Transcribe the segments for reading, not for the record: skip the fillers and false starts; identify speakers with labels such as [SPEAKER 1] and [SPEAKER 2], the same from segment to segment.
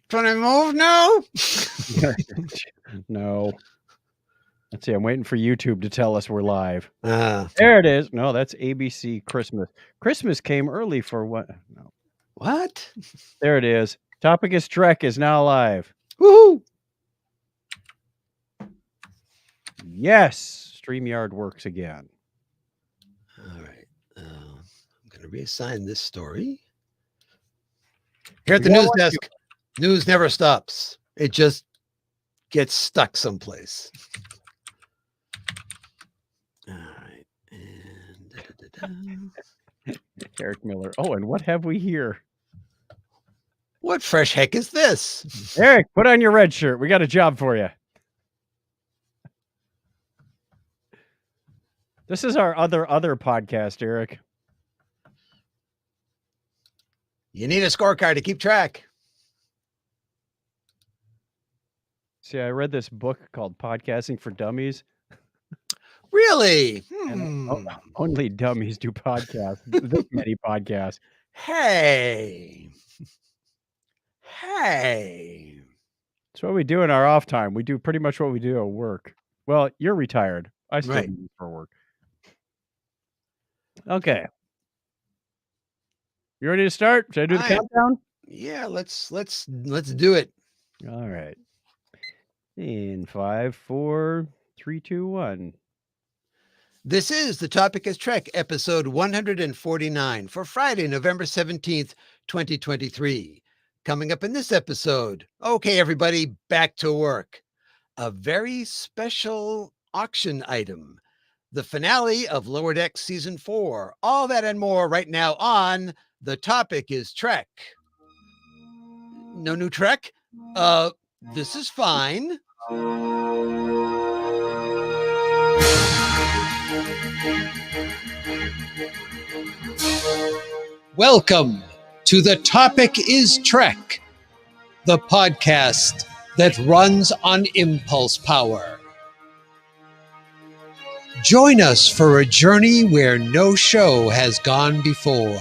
[SPEAKER 1] Can I move now?
[SPEAKER 2] No. Let's see. I'm waiting for YouTube to tell us we're live.
[SPEAKER 1] Ah,
[SPEAKER 2] There it is. No, that's ABC Christmas. Christmas came early for what? No.
[SPEAKER 1] what?
[SPEAKER 2] There it is. Topicus Trek is now live.
[SPEAKER 1] Woohoo!
[SPEAKER 2] Yes. StreamYard works again.
[SPEAKER 1] All right. I'm going to reassign this story. Here at the news desk, news never stops. It just gets stuck someplace. All right. And
[SPEAKER 2] Eric Miller. Oh, and what have we here?
[SPEAKER 1] what fresh heck is this?
[SPEAKER 2] Eric, put on your red shirt. We got a job for you. This is our other podcast, Eric.
[SPEAKER 1] You need a scorecard to keep track.
[SPEAKER 2] See, I read this book called Podcasting for Dummies.
[SPEAKER 1] Really?
[SPEAKER 2] And only dummies do podcasts. This many podcasts.
[SPEAKER 1] Hey.
[SPEAKER 2] That's what we do in our off time. We do pretty much what we do at work. Well, you're retired. I still do it for work. Okay. You ready to start? Should I do the countdown?
[SPEAKER 1] Yeah, let's do it.
[SPEAKER 2] All right. In 5, 4, 3, 2, 1.
[SPEAKER 1] This is the Topicus Trek, episode 149 for Friday, November 17th, 2023. Coming up in this episode, okay, everybody, back to work. A very special auction item. The finale of Lower Decks Season 4. All that and more right now on The Topic is Trek. No new Trek? This is fine. Welcome to The Topic is Trek, the podcast that runs on impulse power. Join us for a journey where no show has gone before.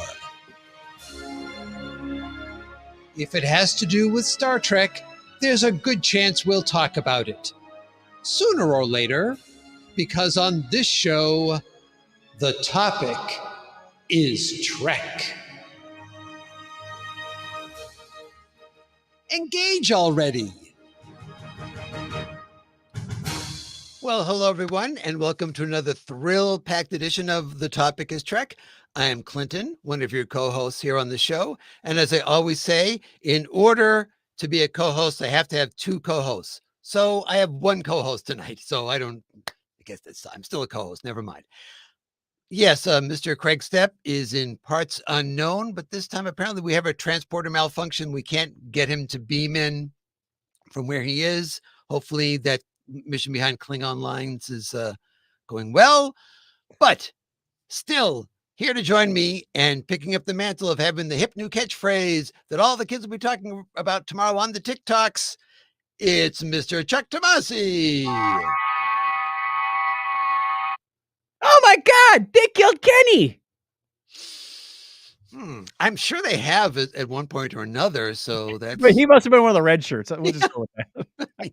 [SPEAKER 1] If it has to do with Star Trek, there's a good chance we'll talk about it sooner or later, because on this show, the topic is Trek. Engage already. Well, hello, everyone, and welcome to another thrill-packed edition of The Topic is Trek. I am Clinton, one of your co-hosts here on the show. And as I always say, in order to be a co-host, I have to have two co-hosts. So I have one co-host tonight. So I guess I'm still a co-host. Never mind. Yes, Mr. Craig Stepp is in parts unknown, but this time apparently we have a transporter malfunction. We can't get him to beam in from where he is. Hopefully that mission behind Klingon lines is going well, but still here to join me and picking up the mantle of having the hip new catchphrase that all the kids will be talking about tomorrow on the TikToks. It's Mr. Chuck Tomasi.
[SPEAKER 2] Oh my God, they killed Kenny.
[SPEAKER 1] I'm sure they have at one point or another. So that's.
[SPEAKER 2] But he must have been one of the red shirts. We'll just go with that.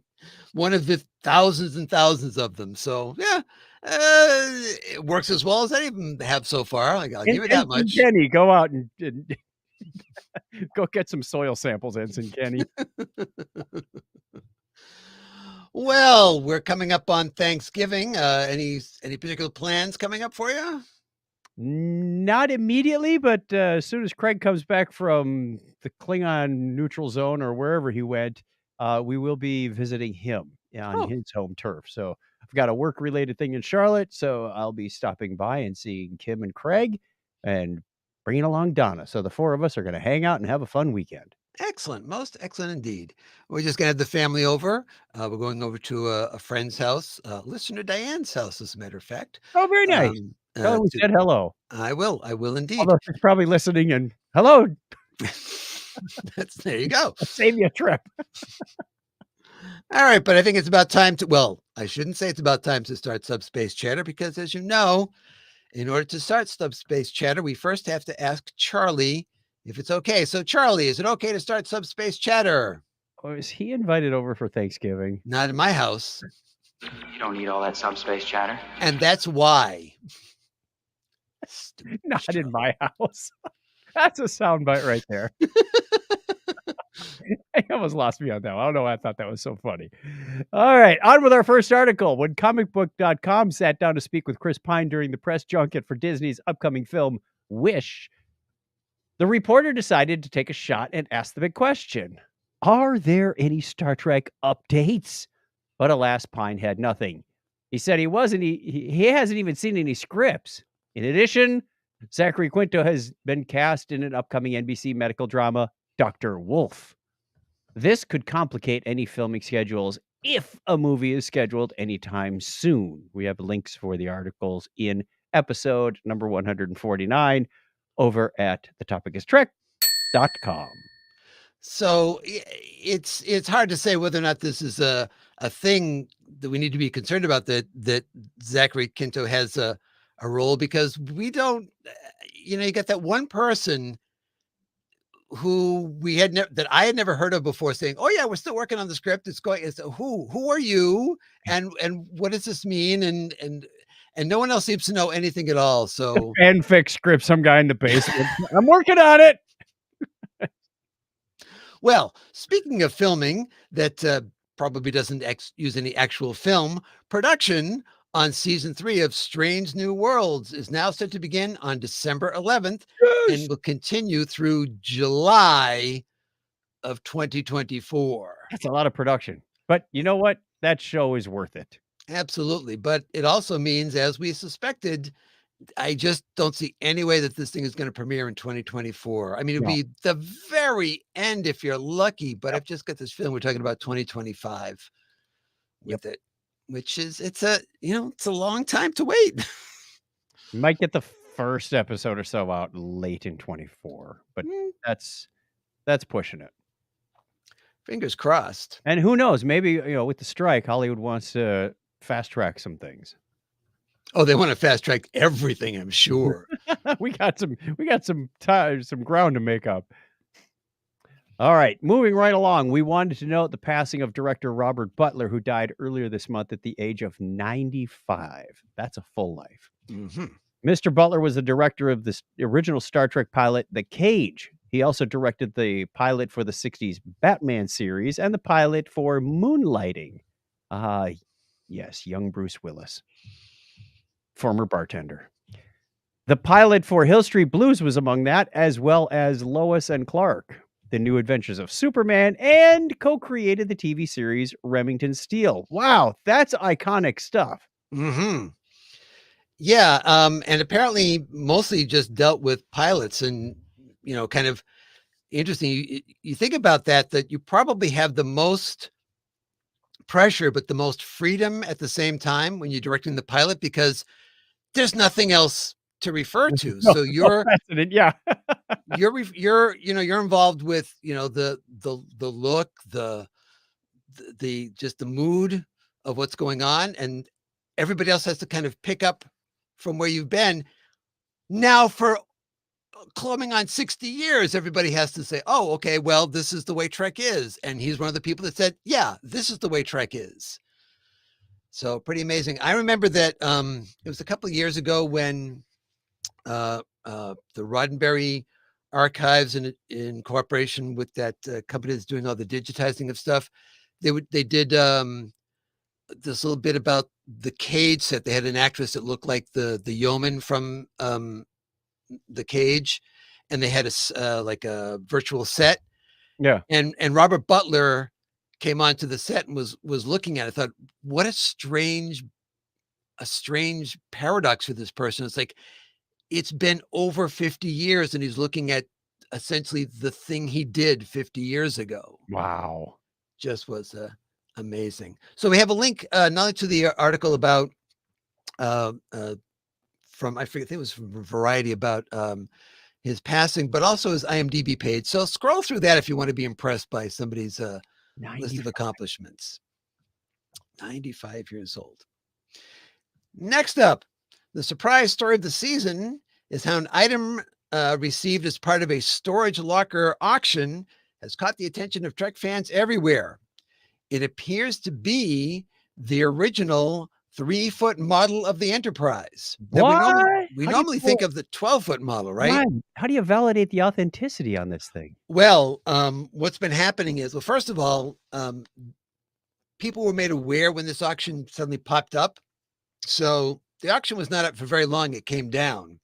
[SPEAKER 1] One of the thousands and thousands of them. So yeah, it works as well as any of them have so far. I'll give it that much.
[SPEAKER 2] Kenny, go out and go get some soil samples, Ensign Kenny.
[SPEAKER 1] Well, we're coming up on Thanksgiving. Any particular plans coming up for you?
[SPEAKER 2] Not immediately, but as soon as Craig comes back from the Klingon neutral zone or wherever he went, we will be visiting him on his home turf. So I've got a work-related thing in Charlotte, so I'll be stopping by and seeing Kim and Craig and bringing along Donna. So the four of us are going to hang out and have a fun weekend.
[SPEAKER 1] Excellent. Most excellent indeed. We're just going to have the family over. We're going over to a friend's house, listener Diane's house, as a matter of fact.
[SPEAKER 2] Oh, very nice. Tell her we said hello.
[SPEAKER 1] I will indeed.
[SPEAKER 2] Although she's probably listening and hello.
[SPEAKER 1] There you go.
[SPEAKER 2] Save you a trip.
[SPEAKER 1] All right, but I think it's about time to, well, I shouldn't say it's about time to start Subspace Chatter because, as you know, in order to start Subspace Chatter, we first have to ask Charlie if it's okay. So, Charlie, is it okay to start Subspace Chatter?
[SPEAKER 2] Was he invited over for Thanksgiving?
[SPEAKER 1] Not in my house.
[SPEAKER 3] You don't need all that subspace chatter.
[SPEAKER 1] And that's why. Stupid
[SPEAKER 2] Not
[SPEAKER 1] show.
[SPEAKER 2] in my house. That's a soundbite right there. I almost lost me on that one. I don't know why I thought that was so funny. All right, on with our first article. When comicbook.com sat down to speak with Chris Pine during the press junket for Disney's upcoming film, Wish, the reporter decided to take a shot and ask the big question. Are there any Star Trek updates? But alas, Pine had nothing. He said he hasn't even seen any scripts. In addition, Zachary Quinto has been cast in an upcoming NBC medical drama, Dr. Wolf. This could complicate any filming schedules if a movie is scheduled anytime soon. We have links for the articles in episode number 149 over at thetopicistrek.com.
[SPEAKER 1] So it's hard to say whether or not this is a thing that we need to be concerned about, that Zachary Quinto has a role, because we don't, you got that one person who that I had never heard of before saying, "Oh yeah, we're still working on the script. It's going." It's who are you, and what does this mean? And no one else seems to know anything at all. So
[SPEAKER 2] Fanfic script, some guy in the basement. I'm working on it.
[SPEAKER 1] Well, speaking of filming that probably doesn't use any actual film, production on season 3 of Strange New Worlds is now set to begin on December 11th and will continue through July of 2024.
[SPEAKER 2] That's a lot of production. But you know what? That show is worth it.
[SPEAKER 1] Absolutely. But it also means, as we suspected, I just don't see any way that this thing is going to premiere in 2024. I mean, it'll be the very end if you're lucky, but I've just got this feeling we're talking about 2025 with it, which is, it's a long time to wait.
[SPEAKER 2] You might get the first episode or so out late in 24, but that's pushing it.
[SPEAKER 1] Fingers crossed.
[SPEAKER 2] And who knows? Maybe, with the strike, Hollywood wants to fast track some things.
[SPEAKER 1] Oh, they want to fast track everything, I'm sure.
[SPEAKER 2] we got some time, some ground to make up. All right, moving right along. We wanted to note the passing of director Robert Butler, who died earlier this month at the age of 95. That's a full life.
[SPEAKER 1] Mm-hmm.
[SPEAKER 2] Mr. Butler was the director of the original Star Trek pilot, The Cage. He also directed the pilot for the 60s Batman series and the pilot for Moonlighting. Yes, young Bruce Willis, former bartender. The pilot for Hill Street Blues was among that, as well as Lois and Clark, The New Adventures of Superman, and co-created the TV series Remington Steele. Wow, that's iconic stuff.
[SPEAKER 1] Mm-hmm. Yeah, and apparently mostly just dealt with pilots, and kind of interesting. You think about that you probably have the most pressure but the most freedom at the same time when you're directing the pilot, because there's nothing else to refer to. So you're
[SPEAKER 2] precedent, yeah.
[SPEAKER 1] you're involved with the look, the just the mood of what's going on, and everybody else has to kind of pick up from where you've been. Now, for coming on 60 years, everybody has to say, "Oh, okay, well, this is the way Trek is." And he's one of the people that said, "Yeah, this is the way Trek is." So pretty amazing. I remember that it was a couple of years ago when the Roddenberry Archives, in cooperation with that company that's doing all the digitizing of stuff, they did this little bit about the Cage set. They had an actress that looked like the yeoman from the Cage, and they had like a virtual set.
[SPEAKER 2] Yeah.
[SPEAKER 1] And Robert Butler came onto the set and was looking at it. I thought, what a strange paradox for this person. It's like, it's been over 50 years and he's looking at essentially the thing he did 50 years ago.
[SPEAKER 2] Wow.
[SPEAKER 1] Just was amazing. So we have a link not only to the article about from, I forget, I think it was from Variety, about his passing, but also his IMDb page. So scroll through that if you want to be impressed by somebody's list of accomplishments. 95 years old. Next up, the surprise story of the season is how an item received as part of a storage locker auction has caught the attention of Trek fans everywhere. It appears to be the original 3-foot model of the Enterprise. Now,
[SPEAKER 2] What?
[SPEAKER 1] we
[SPEAKER 2] How do you
[SPEAKER 1] normally think
[SPEAKER 2] pull-
[SPEAKER 1] of the 12-foot model, right?
[SPEAKER 2] Right. How do you validate the authenticity on this thing?
[SPEAKER 1] Well, what's been happening is, well, first of all, people were made aware when this auction suddenly popped up. So the auction was not up for very long. It came down.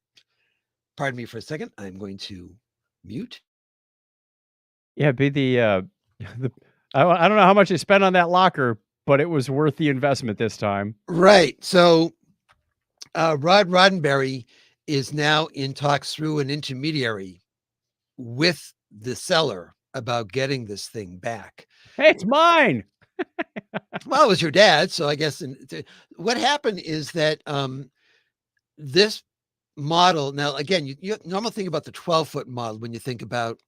[SPEAKER 1] Pardon me for a second. I'm going to mute.
[SPEAKER 2] Yeah, it'd be the I don't know how much they spent on that locker, but it was worth the investment this time.
[SPEAKER 1] Right. So Rod Roddenberry is now in talks through an intermediary with the seller about getting this thing back.
[SPEAKER 2] Hey, it's mine.
[SPEAKER 1] Well, it was your dad, so I guess what happened is that this model, now again, you normally think about the 12-foot model when you think about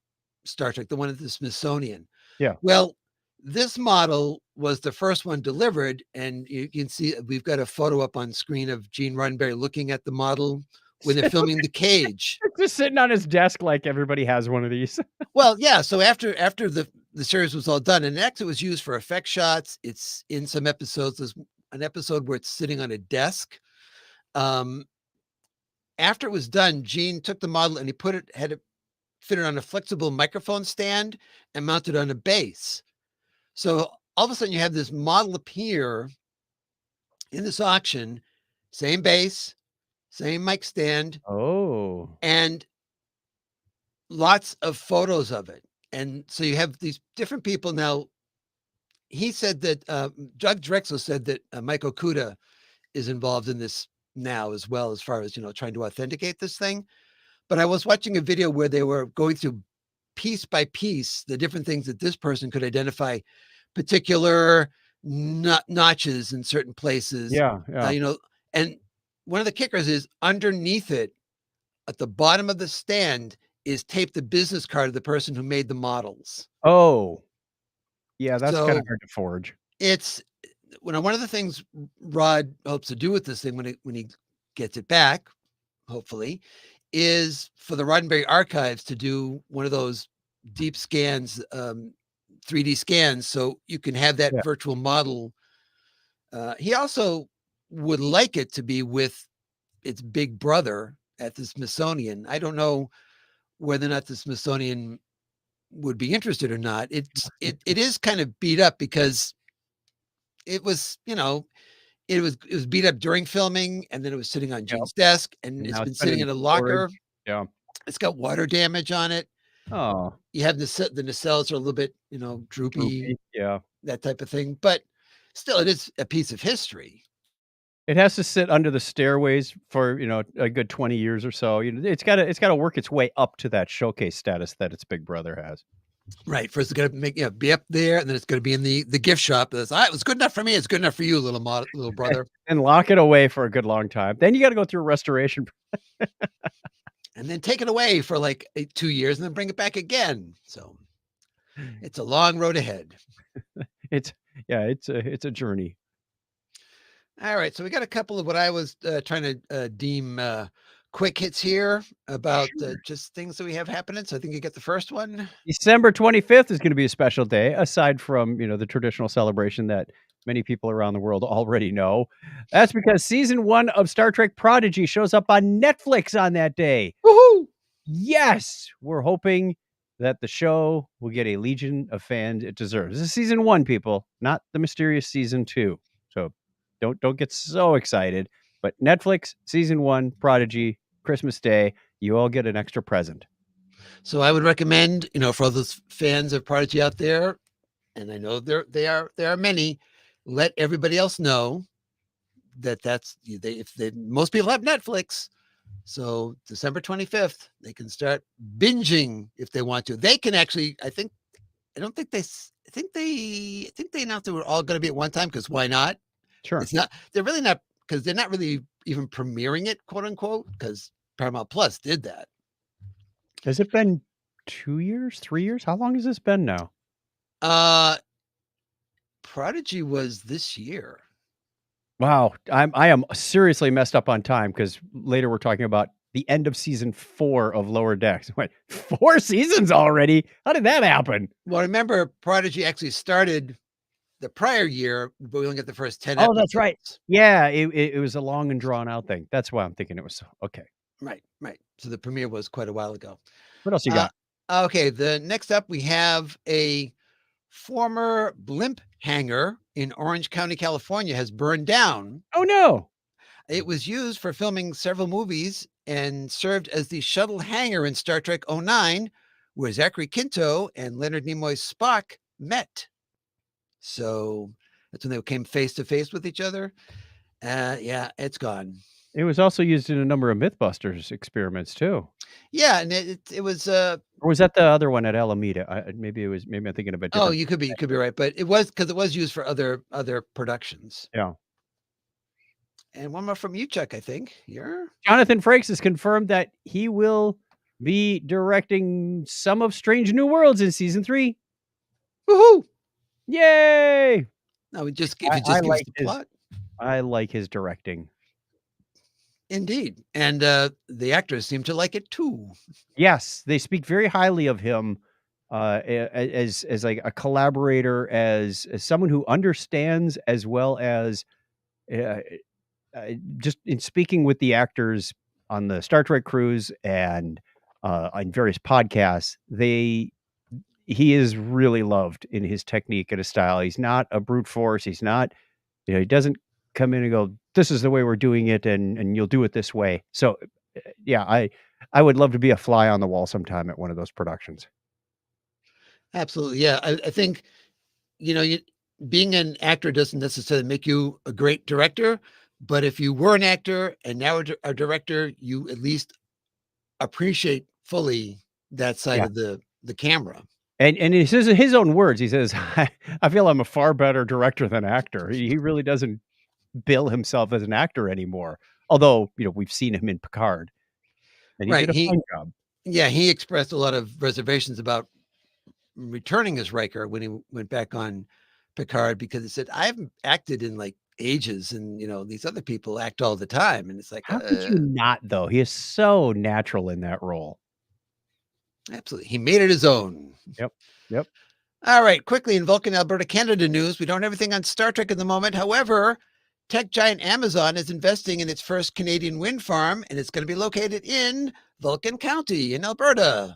[SPEAKER 1] Star Trek, the one at the Smithsonian.
[SPEAKER 2] Yeah.
[SPEAKER 1] Well, this model was the first one delivered, and you can see we've got a photo up on screen of Gene Roddenberry looking at the model when they're filming The Cage.
[SPEAKER 2] Just sitting on his desk like everybody has one of these.
[SPEAKER 1] Well, yeah. So after the series was all done, and next it was used for effect shots. It's in some episodes. There's an episode where it's sitting on a desk. After it was done, Gene took the model and he had it fitted on a flexible microphone stand and mounted on a base. So all of a sudden you have this model appear in this auction, same base, same mic stand,
[SPEAKER 2] Oh.
[SPEAKER 1] and lots of photos of it. And so you have these different people. Now, he said that Doug Drexel said that Mike Okuda is involved in this now as well, as far as, trying to authenticate this thing. But I was watching a video where they were going through piece by piece the different things that this person could identify, particular notches in certain places.
[SPEAKER 2] Yeah.
[SPEAKER 1] And one of the kickers is underneath it, at the bottom of the stand, is taped the business card of the person who made the models.
[SPEAKER 2] Oh. Yeah, that's kind of
[SPEAKER 1] So
[SPEAKER 2] hard to forge.
[SPEAKER 1] it's one of the things Rod hopes to do with this thing when he gets it back, hopefully, is for the Roddenberry archives to do one of those deep scans, 3D scans, so you can have that
[SPEAKER 2] Yeah.
[SPEAKER 1] virtual model. He also would like it to be with its big brother at the Smithsonian. I don't know whether or not the Smithsonian would be interested or not. It is kind of beat up because it was, it was beat up during filming, and then it was sitting on Gene's desk, and
[SPEAKER 2] And
[SPEAKER 1] it's
[SPEAKER 2] now
[SPEAKER 1] been
[SPEAKER 2] it's been
[SPEAKER 1] sitting
[SPEAKER 2] in
[SPEAKER 1] in a locker.
[SPEAKER 2] storage. Yeah.
[SPEAKER 1] It's got water damage on it.
[SPEAKER 2] Oh,
[SPEAKER 1] You have the nacelles are a little bit, droopy,
[SPEAKER 2] droopy. Yeah.
[SPEAKER 1] that type of thing. But still, it is a piece of history.
[SPEAKER 2] It has to sit under the stairways for, a good 20 years or so. It's gotta work its way up to that showcase status that its big brother has.
[SPEAKER 1] Right. First, it's going to be up there, and then it's going to be in the gift shop. That's, it was good enough for me. It's good enough for you, little brother.
[SPEAKER 2] And lock it away for a good long time. Then you got to go through a restoration.
[SPEAKER 1] And then take it away for like 2 years, and then bring it back again. So it's a long road ahead.
[SPEAKER 2] It's a journey.
[SPEAKER 1] All right. So we got a couple of what I was trying to deem quick hits here about just things that we have happening. So I think you get the first one.
[SPEAKER 2] December 25th is going to be a special day, aside from, the traditional celebration that many people around the world already know. That's because season 1 of Star Trek Prodigy shows up on Netflix on that day.
[SPEAKER 1] Woohoo!
[SPEAKER 2] Yes, we're hoping that the show will get a legion of fans it deserves. This is season 1, people, not the mysterious season 2. So don't get so excited. But Netflix, season 1, Prodigy, Christmas Day, you all get an extra present.
[SPEAKER 1] So I would recommend, for all those fans of Prodigy out there, and I know there are many, let everybody else know that most people have Netflix. So December 25th, they can start binging if they want to. They can actually, I think they announced they were all going to be at one time, because why not?
[SPEAKER 2] Sure.
[SPEAKER 1] They're really not, because they're not really even premiering it, quote unquote, because Paramount Plus did that.
[SPEAKER 2] Has it been 2 years, 3 years? How long has this been now?
[SPEAKER 1] Prodigy was this year.
[SPEAKER 2] Wow, I am seriously messed up on time, because later we're talking about the end of season 4 of Lower Decks. What, 4 seasons already? How did that happen?
[SPEAKER 1] Well, remember, Prodigy actually started the prior year, but we only got the first 10
[SPEAKER 2] Oh, that's right.
[SPEAKER 1] episodes.
[SPEAKER 2] Yeah, it was a long and drawn out thing. That's why I'm thinking it was okay.
[SPEAKER 1] Right. So the premiere was quite a while ago.
[SPEAKER 2] What else you
[SPEAKER 1] Uh,
[SPEAKER 2] got?
[SPEAKER 1] okay, the next up we have a former blimp hangar in Orange County, California has burned down.
[SPEAKER 2] Oh no.
[SPEAKER 1] It was used for filming several movies and served as the shuttle hangar in Star Trek '09, where Zachary Quinto and Leonard Nimoy's Spock met. So that's when they came face to face with each other. Yeah, it's gone.
[SPEAKER 2] It was also used in a number of Mythbusters experiments too.
[SPEAKER 1] Yeah, and it was
[SPEAKER 2] Or was that the other one at Alameda? Maybe I'm thinking of a different.
[SPEAKER 1] oh, you could be right, but it was because it was used for other productions.
[SPEAKER 2] Yeah.
[SPEAKER 1] And one more from you, Chuck, I think. You're
[SPEAKER 2] Jonathan Frakes has confirmed that he will be directing some of Strange New Worlds in season 3.
[SPEAKER 1] woohoo!
[SPEAKER 2] Yay!
[SPEAKER 1] No, if you just give us the plot.
[SPEAKER 2] I like his directing.
[SPEAKER 1] Indeed. And the actors seem to like it too.
[SPEAKER 2] Yes, they speak very highly of him as like a collaborator, as someone who understands, as well as just in speaking with the actors on the Star Trek crews and on various podcasts. He is really loved in his technique and his style. He's not a brute force. He's not, he doesn't come in and go, this is the way we're doing it, and you'll do it this way. So yeah, I would love to be a fly on the wall sometime at one of those productions.
[SPEAKER 1] Absolutely. Yeah. I think, being an actor doesn't necessarily make you a great director, but if you were an actor and now a director, you at least appreciate fully that side
[SPEAKER 2] Yeah.
[SPEAKER 1] of the camera.
[SPEAKER 2] And he says in his own words, he says, I feel I'm a far better director than actor. He really doesn't bill himself as an actor anymore. Although, we've seen him in Picard and he
[SPEAKER 1] Right.
[SPEAKER 2] did a fine job.
[SPEAKER 1] Yeah. He expressed a lot of reservations about returning as Riker when he went back on Picard, because he said, I haven't acted in like ages, and these other people act all the time. And it's like,
[SPEAKER 2] How could you not, though? He is so natural in that role.
[SPEAKER 1] Absolutely. He made it his own.
[SPEAKER 2] Yep.
[SPEAKER 1] All right. Quickly, in Vulcan, Alberta, Canada news, we don't have everything on Star Trek at the moment. However, tech giant Amazon is investing in its first Canadian wind farm, and it's going to be located in Vulcan County in Alberta.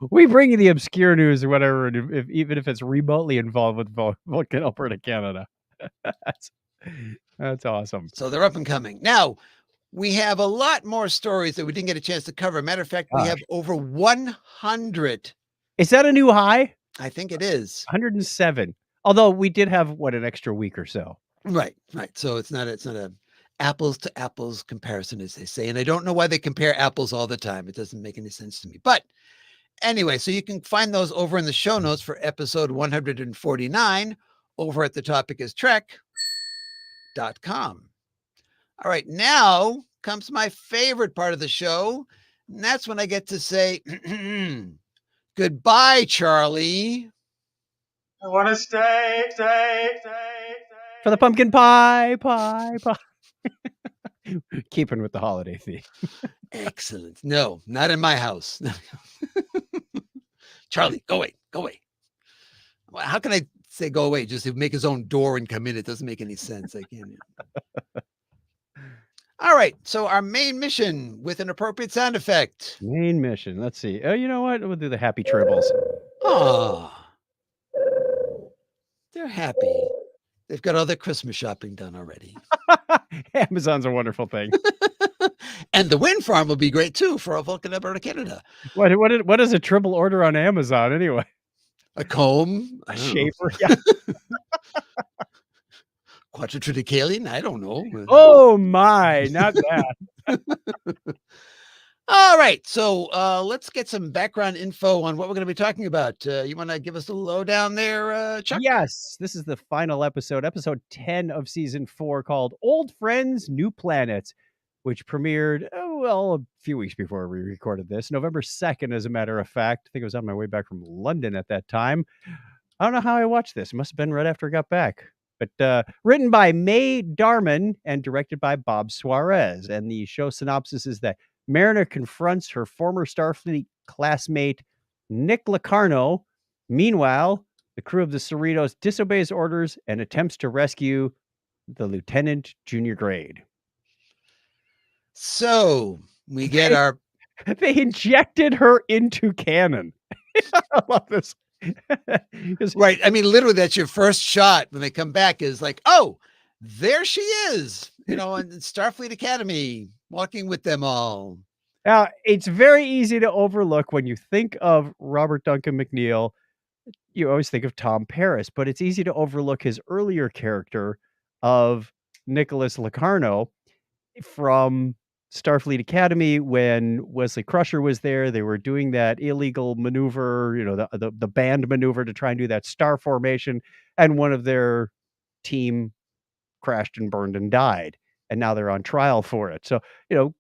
[SPEAKER 2] We bring you the obscure news or whatever, even if it's remotely involved with Vulcan, Alberta, Canada. That's awesome.
[SPEAKER 1] So they're up and coming. Now, we have a lot more stories that we didn't get a chance to cover. Matter of fact, we have over 100.
[SPEAKER 2] Is that a new high?
[SPEAKER 1] I think it is
[SPEAKER 2] 107. Although we did have an extra week or so.
[SPEAKER 1] Right. So it's not a apples to apples comparison, as they say. And I don't know why they compare apples all the time. It doesn't make any sense to me. But anyway, so you can find those over in the show notes for episode 149 over at thetopicistrek.com. All right, now comes my favorite part of the show, and that's when I get to say goodbye, Charlie.
[SPEAKER 4] I want to stay.
[SPEAKER 2] For the pumpkin pie. Keeping with the holiday theme.
[SPEAKER 1] Excellent. No, not in my house. Charlie, go away. How can I say go away? Just make his own door and come in. It doesn't make any sense. I can't. All right. So our main mission with an appropriate sound effect.
[SPEAKER 2] Main mission. Let's see. Oh, you know what? We'll do the happy tribbles.
[SPEAKER 1] Oh, they're happy. They've got all their Christmas shopping done already.
[SPEAKER 2] Amazon's a wonderful thing.
[SPEAKER 1] And the wind farm will be great too for a Vulcan, Alberta, Canada.
[SPEAKER 2] What is a tribble order on Amazon anyway?
[SPEAKER 1] A comb,
[SPEAKER 2] a shaver, yeah.
[SPEAKER 1] Quadritriticalian? I don't know.
[SPEAKER 2] Oh my, not that.
[SPEAKER 1] All right, so let's get some background info on what we're going to be talking about. You want to give us a lowdown there, Chuck?
[SPEAKER 2] Yes, this is the final episode 10 of season 4, called Old Friends, New Planets, which premiered, a few weeks before we recorded this, November 2nd, as a matter of fact. I think I was on my way back from London at that time. I don't know how I watched this. It must have been right after I got back. But written by Mae Darman and directed by Bob Suarez. And the show synopsis is that Mariner confronts her former Starfleet classmate, Nick Locarno. Meanwhile, the crew of the Cerritos disobeys orders and attempts to rescue the lieutenant junior grade.
[SPEAKER 1] So we get our
[SPEAKER 2] They injected her into canon. I love this. 'Cause-
[SPEAKER 1] right. I mean, literally, that's your first shot when they come back is like, oh, there she is, in Starfleet Academy, walking with them all.
[SPEAKER 2] Now, it's very easy to overlook when you think of Robert Duncan McNeil. You always think of Tom Paris, but it's easy to overlook his earlier character of Nicholas Locarno from Starfleet Academy when Wesley Crusher was there. They were doing that illegal maneuver, the band maneuver to try and do that star formation, and one of their team crashed and burned and died, and now they're on trial for it. So,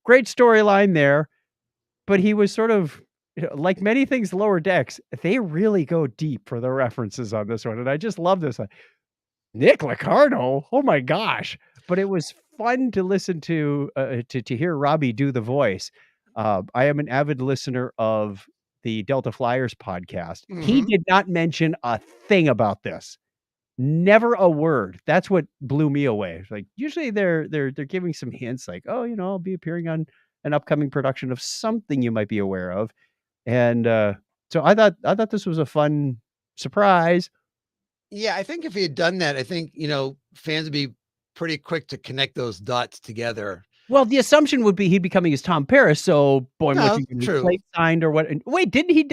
[SPEAKER 2] great storyline there, but he was sort of like many things Lower Decks, they really go deep for the references on this one, and I just love this. Nick Locarno, oh my gosh! But it was fun to listen to hear Robbie do the voice. I am an avid listener of the Delta Flyers podcast. He
[SPEAKER 1] Mhm.
[SPEAKER 2] did not mention a thing about this. Never a word. That's what blew me away. It's like usually they're giving some hints like, "Oh, I'll be appearing on an upcoming production of something you might be aware of." And so I thought this was a fun surprise.
[SPEAKER 1] Yeah, I think if he had done that, I think, fans would be pretty quick to connect those dots together.
[SPEAKER 2] Well, the assumption would be he'd be coming as Tom Paris, so boy,
[SPEAKER 1] No,
[SPEAKER 2] would you get his
[SPEAKER 1] true.
[SPEAKER 2] plate signed or what? And wait, didn't he?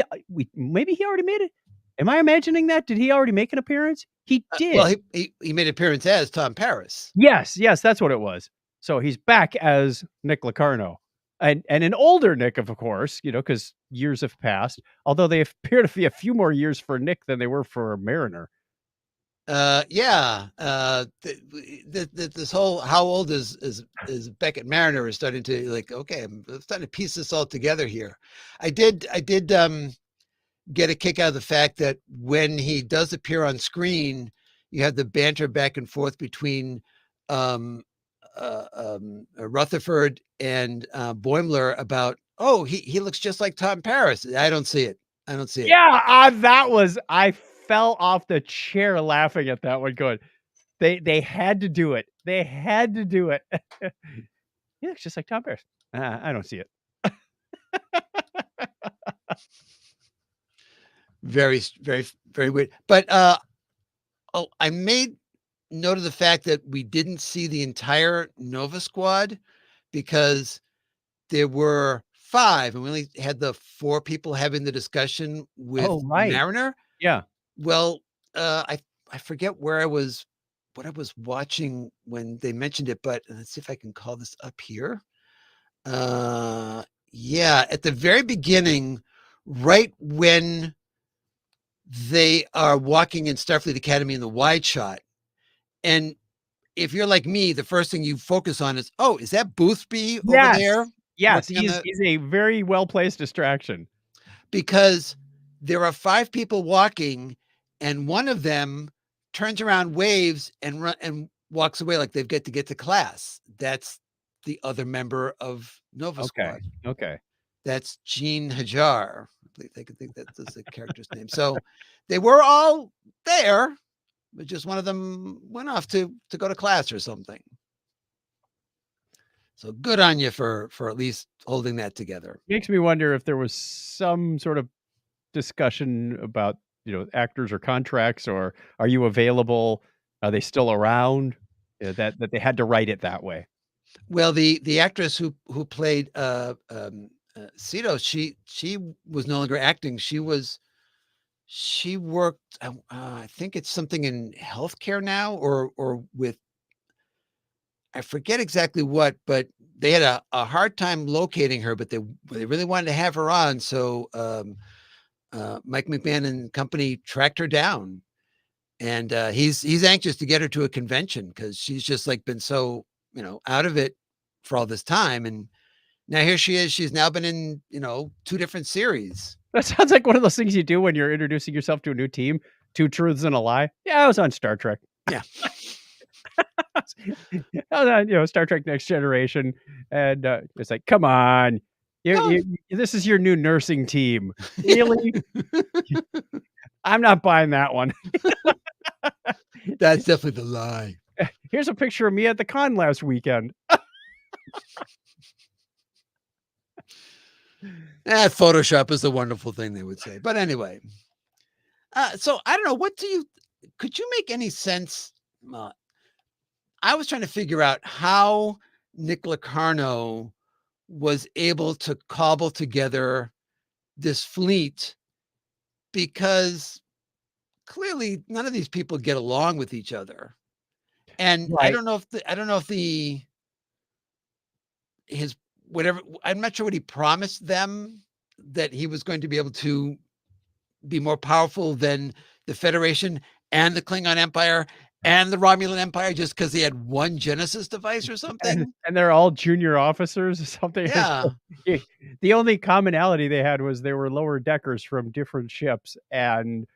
[SPEAKER 2] Maybe he already made it. Am I imagining that? Did he already make an appearance? He did.
[SPEAKER 1] Well, he made an appearance as Tom Paris.
[SPEAKER 2] Yes, that's what it was. So he's back as Nick Locarno, and an older Nick, of course, because years have passed. Although they appear to be a few more years for Nick than they were for Mariner.
[SPEAKER 1] Yeah. This whole how old is Beckett Mariner is starting to like, okay, I'm starting to piece this all together here. I did get a kick out of the fact that when he does appear on screen, you have the banter back and forth between Rutherford and Boimler about, oh, he looks just like Tom Paris. I don't see it.
[SPEAKER 2] Yeah, I fell off the chair laughing at that one going, they had to do it. They had to do it. He looks just like Tom Paris. I don't see it.
[SPEAKER 1] Very, very, very weird. But I made note of the fact that we didn't see the entire Nova Squad because there were 5, and we only had the 4 people having the discussion with
[SPEAKER 2] Oh, right.
[SPEAKER 1] Mariner.
[SPEAKER 2] Yeah.
[SPEAKER 1] Well, I forget what I was watching when they mentioned it, but let's see if I can call this up here. Yeah, at the very beginning, right when they are walking in Starfleet Academy in the wide shot, and if you're like me, the first thing you focus on is, oh, is that Boothby over there?
[SPEAKER 2] Yes,
[SPEAKER 1] Working on
[SPEAKER 2] he's a very well-placed distraction.
[SPEAKER 1] Because there are 5 people walking, and one of them turns around, waves, and walks away like they've got to get to class. That's the other member of Nova Squad.
[SPEAKER 2] Okay.
[SPEAKER 1] That's Jean Hajar. I think that's the character's name. So they were all there, but just one of them went off to go to class or something. So good on you for at least holding that together.
[SPEAKER 2] Makes me wonder if there was some sort of discussion about, actors or contracts, or are you available? Are they still around? That they had to write it that way.
[SPEAKER 1] Well, the actress who played Cito, she was no longer acting. She worked. I think it's something in healthcare now, or with. I forget exactly what, but they had a hard time locating her. But they really wanted to have her on, so Mike McMahon and company tracked her down, and he's anxious to get her to a convention because she's just like been so out of it for all this time, and now here she is. She's now been in 2 different series.
[SPEAKER 2] That sounds like one of those things you do when you're introducing yourself to a new team. 2 truths and a lie. Yeah, I was on Star Trek.
[SPEAKER 1] Yeah.
[SPEAKER 2] Star Trek Next Generation, and it's like, come on,
[SPEAKER 1] No.
[SPEAKER 2] this is your new nursing team, really? I'm not buying that one.
[SPEAKER 1] That's definitely the lie.
[SPEAKER 2] Here's a picture of me at the con last weekend.
[SPEAKER 1] Photoshop is a wonderful thing, they would say. But anyway, so I don't know. Could you make any sense? I was trying to figure out how Nick Locarno was able to cobble together this fleet, because clearly none of these people get along with each other. And I
[SPEAKER 2] Right.
[SPEAKER 1] don't know if his whatever, I'm not sure what he promised them, that he was going to be able to be more powerful than the Federation and the Klingon Empire and the Romulan Empire, just because he had one Genesis device or something.
[SPEAKER 2] And they're all junior officers or something.
[SPEAKER 1] Yeah.
[SPEAKER 2] The only commonality they had was they were lower deckers from different ships, and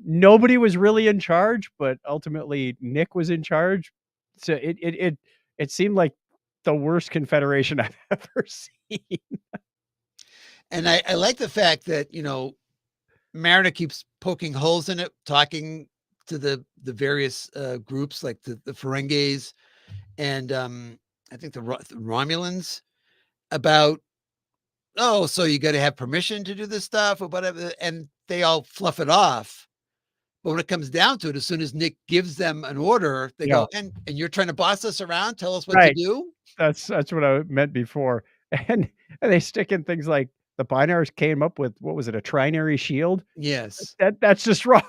[SPEAKER 2] nobody was really in charge, but ultimately Nick was in charge. So it seemed like the worst confederation I've ever seen.
[SPEAKER 1] And I like the fact that, Mariner keeps poking holes in it, talking to the various groups, like the Ferengis and I think the Romulans, about, oh, so you got to have permission to do this stuff or whatever, and they all fluff it off. But when it comes down to it, as soon as Nick gives them an order, they go, and you're trying to boss us around, tell us what to
[SPEAKER 2] Right.
[SPEAKER 1] do.
[SPEAKER 2] That's what I meant before. And they stick in things like the Binars came up with, what was it, a trinary shield?
[SPEAKER 1] Yes.
[SPEAKER 2] That's just wrong.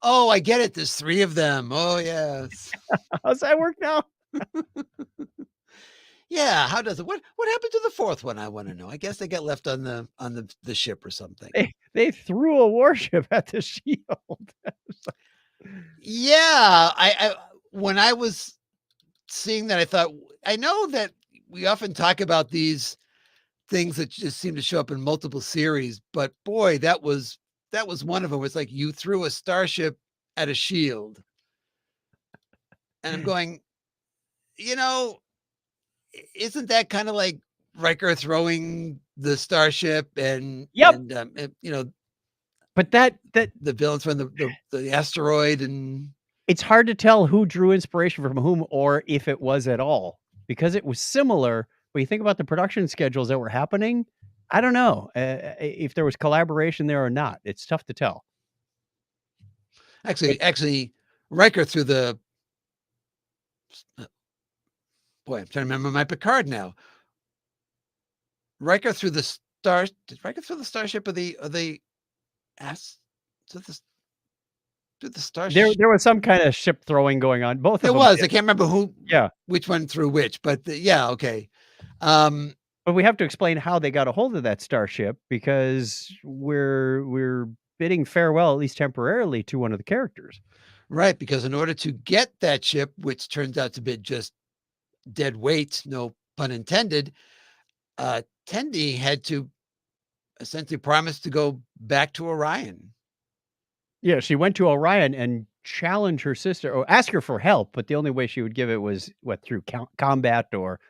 [SPEAKER 1] Oh, I get it. There's 3 of them. Oh, yes.
[SPEAKER 2] How's that work now?
[SPEAKER 1] Yeah. How does it? What happened to the 4th one? I want to know. I guess they got left on the ship or something.
[SPEAKER 2] They threw a warship at the shield.
[SPEAKER 1] Yeah. I when I was seeing that, I thought, I know that we often talk about these things that just seem to show up in multiple series, but boy, that was one of them. It's like you threw a starship at a shield. And I'm going, isn't that kind of like Riker throwing the starship and,
[SPEAKER 2] Yep.
[SPEAKER 1] but
[SPEAKER 2] that
[SPEAKER 1] the villains from the asteroid, and
[SPEAKER 2] it's hard to tell who drew inspiration from whom, or if it was at all, because it was similar. When you think about the production schedules that were happening, I don't know if there was collaboration there or not. It's tough to tell.
[SPEAKER 1] Actually, Riker threw the. Boy, I'm trying to remember my Picard now. Riker threw the star. Did Riker throw the starship or the to the starship?
[SPEAKER 2] There was some kind of ship throwing going on. Both of them.
[SPEAKER 1] There was. I can't remember which one threw which, but yeah, okay.
[SPEAKER 2] But we have to explain how they got a hold of that starship, because we're bidding farewell, at least temporarily, to one of the characters.
[SPEAKER 1] Right, because in order to get that ship, which turns out to be just dead weight, no pun intended, Tendi had to essentially promise to go back to Orion.
[SPEAKER 2] Yeah, she went to Orion and challenged her sister, or ask her for help, but the only way she would give it was through combat or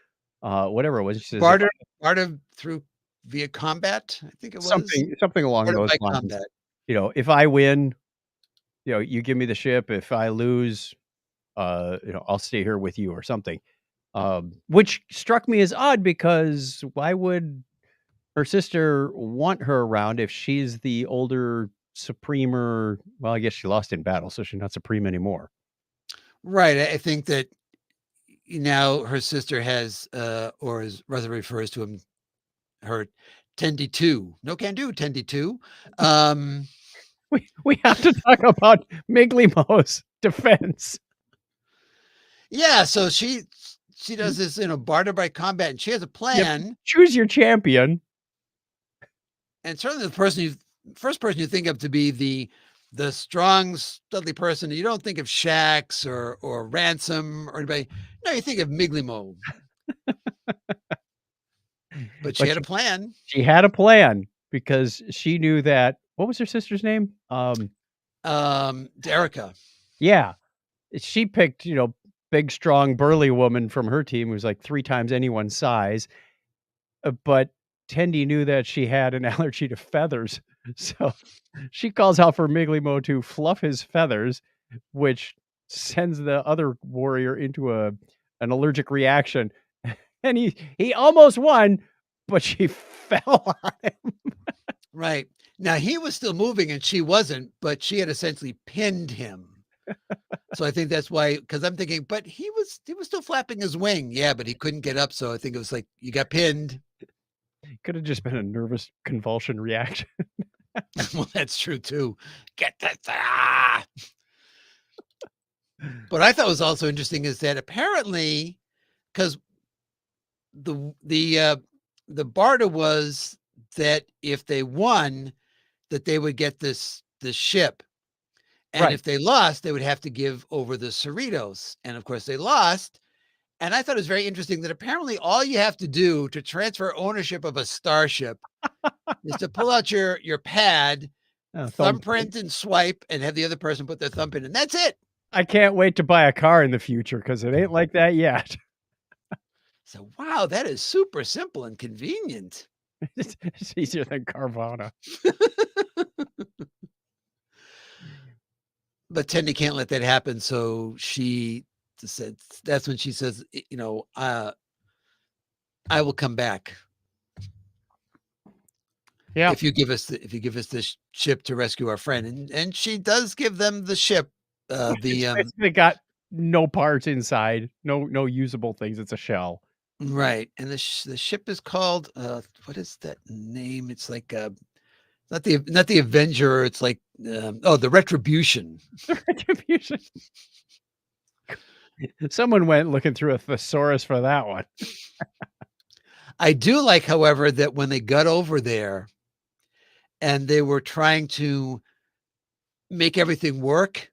[SPEAKER 2] whatever it was. She says,
[SPEAKER 1] barter through via combat, I think it was
[SPEAKER 2] something along those lines.
[SPEAKER 1] Combat.
[SPEAKER 2] If I win, you give me the ship. If I lose, I'll stay here with you or something. Which struck me as odd, because why would her sister want her around if she's the older Supremer? Well, I guess she lost in battle, so she's not Supreme anymore.
[SPEAKER 1] Right. I think that now her sister has, or as Ruther refers to him, her Tendi 2. No can do, Tendi 2.
[SPEAKER 2] We have to talk about Miglimo's defense.
[SPEAKER 1] Yeah, so she does this, barter by combat, and she has a plan.
[SPEAKER 2] Yep. Choose your champion.
[SPEAKER 1] And certainly the first person you think of to be the strong, studly person. You don't think of Shax or Ransom or anybody. No, you think of Miglimo. But she had a plan.
[SPEAKER 2] She had a plan, because she knew that. What was her sister's name?
[SPEAKER 1] Derica.
[SPEAKER 2] Yeah. she picked, big, strong, burly woman from her team who's like 3 times anyone's size, but Tendi knew that she had an allergy to feathers, so she calls out for Miglimo to fluff his feathers, which sends the other warrior into an allergic reaction, and he almost won, but she fell on him.
[SPEAKER 1] Right. Now he was still moving and she wasn't, but she had essentially pinned him. So I think that's why, because I'm thinking, but he was still flapping his wing. Yeah, but he couldn't get up. So I think it was like you got pinned.
[SPEAKER 2] Could have just been a nervous convulsion reaction.
[SPEAKER 1] Well, that's true too. Get that. Ah! But I thought was also interesting is that apparently, because the barter was that if they won, that they would get this ship, and
[SPEAKER 2] Right.
[SPEAKER 1] if they lost, they would have to give over the Cerritos. And of course, they lost. And I thought it was very interesting that apparently all you have to do to transfer ownership of a starship is to pull out your pad, thumbprint and swipe, and have the other person put their thumb in, and that's it.
[SPEAKER 2] I can't wait to buy a car in the future because it ain't like that yet.
[SPEAKER 1] So, wow, that is super simple and convenient.
[SPEAKER 2] It's easier than Carvana.
[SPEAKER 1] But Tendi can't let that happen. So she said, that's when she says, I will come back.
[SPEAKER 2] Yeah.
[SPEAKER 1] If you give us this ship to rescue our friend. And she does give them the ship.
[SPEAKER 2] It's basically got no parts inside, no usable things. It's a shell.
[SPEAKER 1] Right. And the ship is called, what is that name? It's like, not the Avenger. It's like, the Retribution.
[SPEAKER 2] The Retribution. Someone went looking through a thesaurus for that one.
[SPEAKER 1] I do like, however, that when they got over there and they were trying to make everything work,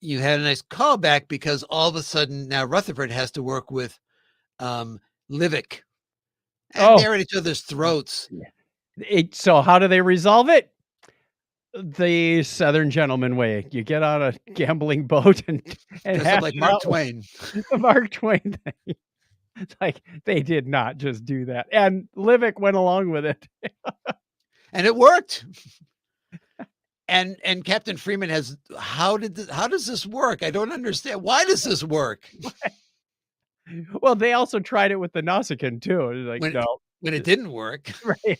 [SPEAKER 1] you had a nice callback because all of a sudden now Rutherford has to work with Livik. And they're at each other's throats.
[SPEAKER 2] So how do they resolve it? The Southern gentleman way. You get on a gambling boat and have
[SPEAKER 1] like Mark Twain.
[SPEAKER 2] The Mark Twain thing. It's like they did not just do that. And Livik went along with it.
[SPEAKER 1] And it worked. And Captain Freeman has, how does this work? I don't understand. Why does this work?
[SPEAKER 2] Well, they also tried it with the Nausicaan too. It was like, no.
[SPEAKER 1] When it didn't work.
[SPEAKER 2] Right.